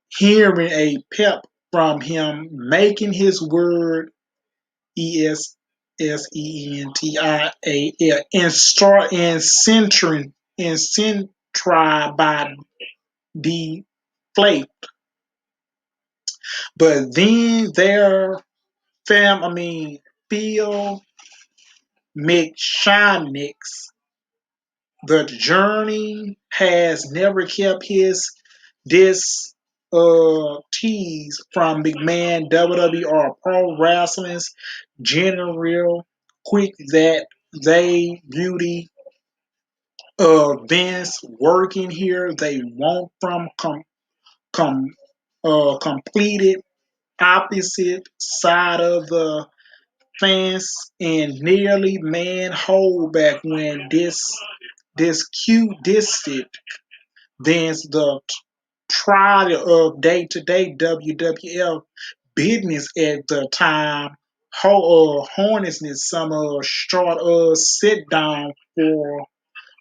hearing a pep from him, making his word ESSENTIAL and start and centering and centri by deflate. But then their Phil McShanick's The Journey has never kept his this tease from McMahon, WWE, or Pro Wrestling's general quick that they beauty Vince working here. They want from com, completed opposite side of the fence and nearly man hold back when this cute distant Vince the trial of day-to-day WWF business at the time. Hornets some short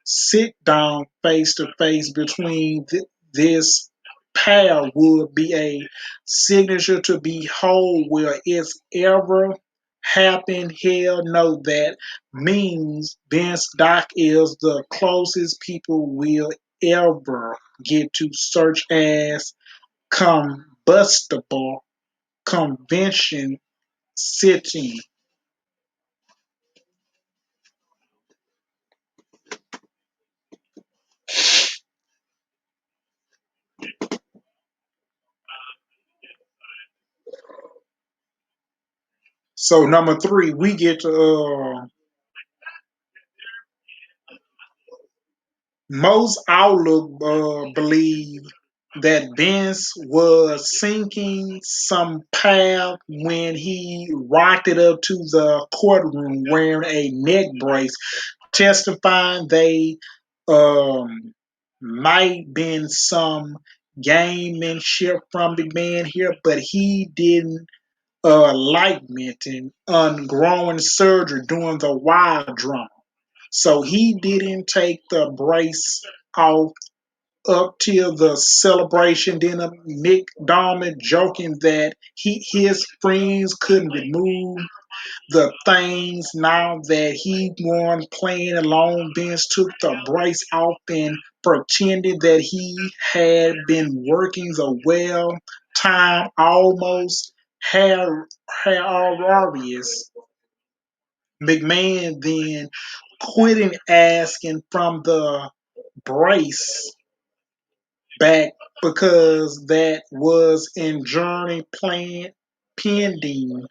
sit down face to face between this pair would be a signature to behold. Will it's ever happen? Hell no. That means Vince Doc is the closest people will ever get to search as combustible convention sitting. So number three, we get to most outlook believe that Vince was sinking some path when he rocked it up to the courtroom wearing a neck brace, testifying they might been some gamemanship from the man here, but he didn't like mention ungrowing surgery during the wild drum. So he didn't take the brace off up till the celebration. Then McDermott joking that his friends couldn't remove the things now that he won playing alone. Vince took the brace off and pretended that he had been working the well time almost hilarious. McMahon then quitting asking from the brace back because that was in journey plan pending.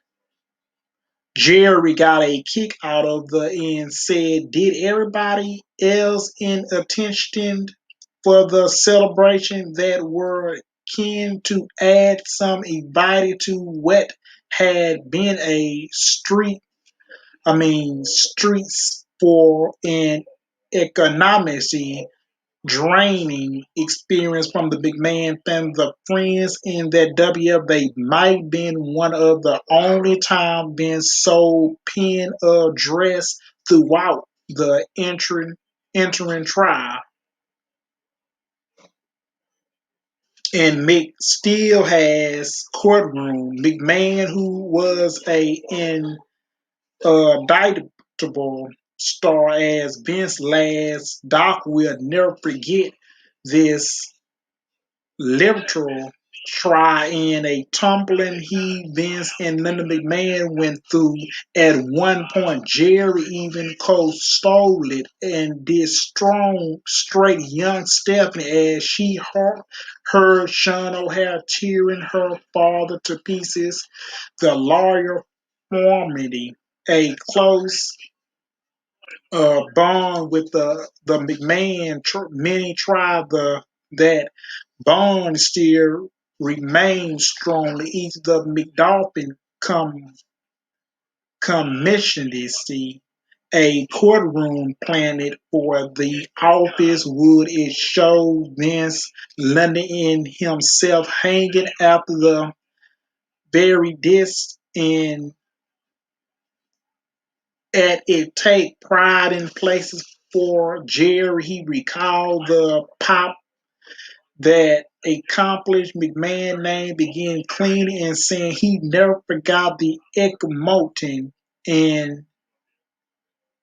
Jerry got a kick out of the and said, "Did everybody else in attention for the celebration that were keen to add some invited to what had been a streets for an economically draining experience from the big man and the friends in that WF. They might been one of the only time been so pen address throughout the entering trial. And Mick still has courtroom. McMahon, who was a indictable star as Vince last, Doc will never forget this literal try in a tumbling he, Vince, and Linda McMahon went through. At one point, Jerry even co-stole it and did strong, straight young Stephanie as she heard Sean O'Hare tearing her father to pieces. The lawyer formality, a close bond with the McMahon. Many tried that bond still remains strong. Each the McDolphin commissioned a courtroom planned for the office. Would it show Vince London in himself hanging after the very disc and at it take pride in places for Jerry. He recalled the pop that accomplished McMahon name began cleaning and saying he never forgot the Ekmoten and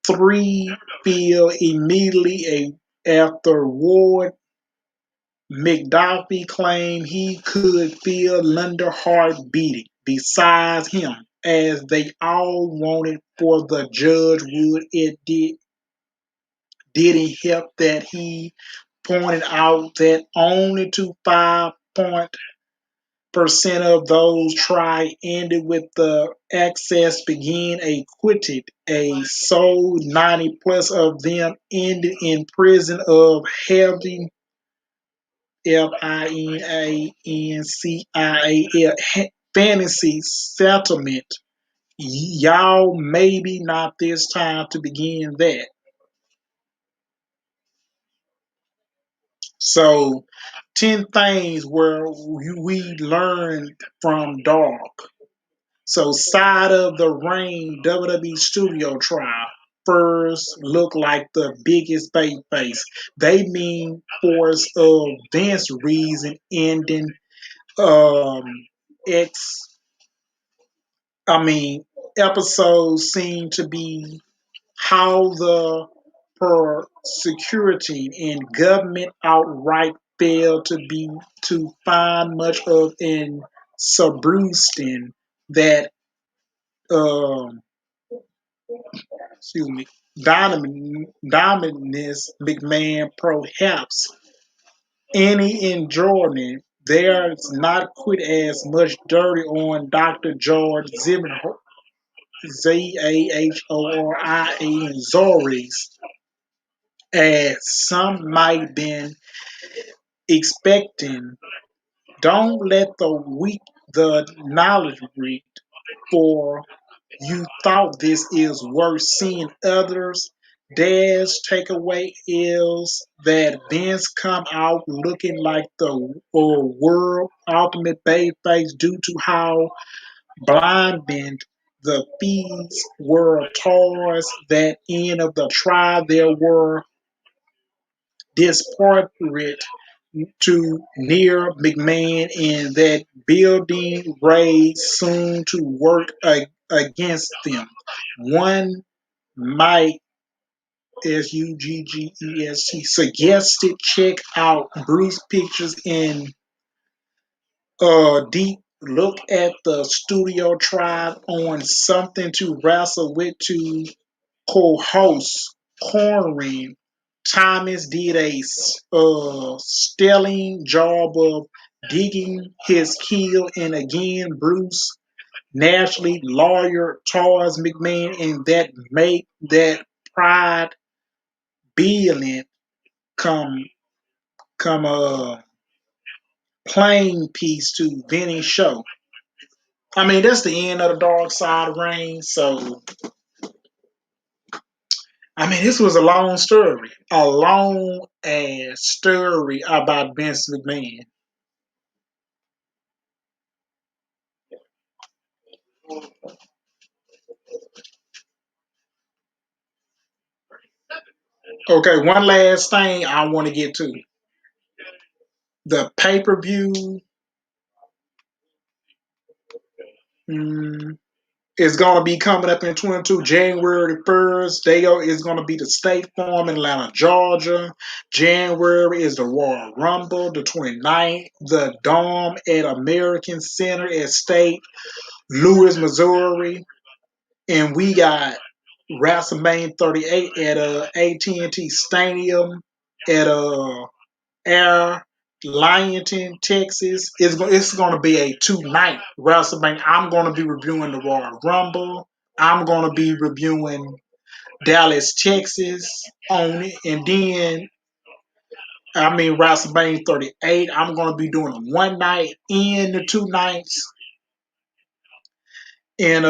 three feel immediately afterward. McDuffie claimed he could feel Lunder's heart beating besides him, as they all wanted for the judge. Would it didn't help that he pointed out that only to 5% of those tried ended with the access being acquitted. A so 90 plus of them ended in prison of heavy FINANCIAL fantasy settlement. Y'all maybe not this time to begin that. So 10 things where we learned from Dark. So Side of the Ring WWE Studio Trial first look like the biggest bait face. They mean force of Vince reason ending um X I mean episodes seem to be how the security and government outright failed to find much of in Subruston that excuse me, Dominus McMahon perhaps any enjoyment. There's not quite as much dirty on Dr. George Zimmerman, Zahori and Zoris as some might been expecting. Don't let the knowledge read, for you thought this is worth seeing others. Dad's takeaway is that Vince come out looking like the world ultimate babyface due to how blinded the fees were towards that end of the trial. There were disparate to near McMahon in that building Ray soon to work against them. One might Suggest suggested check out Bruce Pictures in deep look at the studio tribe on something to wrestle with to co-host Corrin. Thomas did a sterling job of digging his heel, and again, Bruce naturally lawyer Charles McMahon, and that make that pride billion come a playing piece to Vinny's show. I mean, that's the end of the Dark Side of Rain. So, I mean, this was a long ass story about Vince McMahon. Okay, one last thing I want to get to the pay per view. Is going to be coming up in 22 January 1st. Day is going to be the State Farm in Atlanta, Georgia. January is the Royal Rumble. The 29th, the Dome at American Center at State Louis, Missouri. And we got WrestleMania 38 at AT&T Stadium at Air Lionton, Texas. It's going to be a two-night WrestleMania. I'm going to be reviewing the Royal Rumble. I'm going to be reviewing Dallas, Texas on it. And then, WrestleMania 38, I'm going to be doing one night and the two nights. And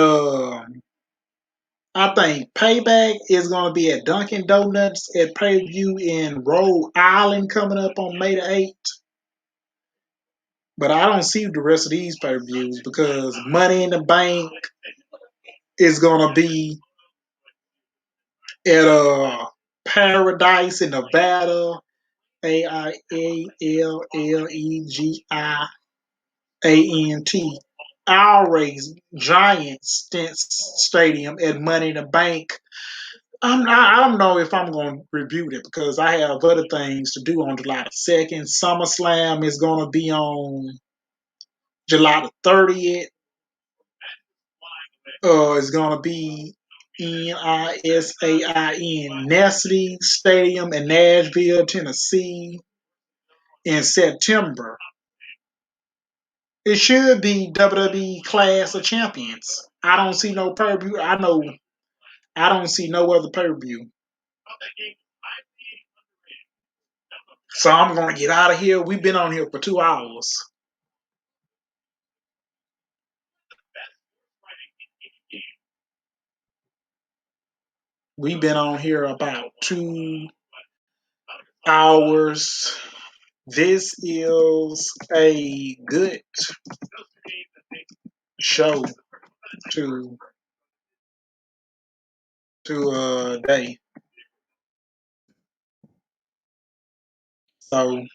I think Payback is going to be at Dunkin' Donuts at pay-per-view in Rhode Island coming up on May the 8th. But I don't see the rest of these pay-per-views because Money in the Bank is going to be at Paradise in Nevada, AIALLEGIANT. Always Giant Stadium at Money in the Bank. I don't know if I'm going to review it because I have other things to do on July the 2nd. SummerSlam is going to be on July the 30th. It's going to be NISAIN Nestle Stadium in Nashville, Tennessee in September. It should be WWE Clash of Champions. I don't see no pay-per-view. I don't see no other pay-per-view. So I'm going to get out of here. We've been on here for 2 hours. We've been on here about 2 hours. This is a good show to day. So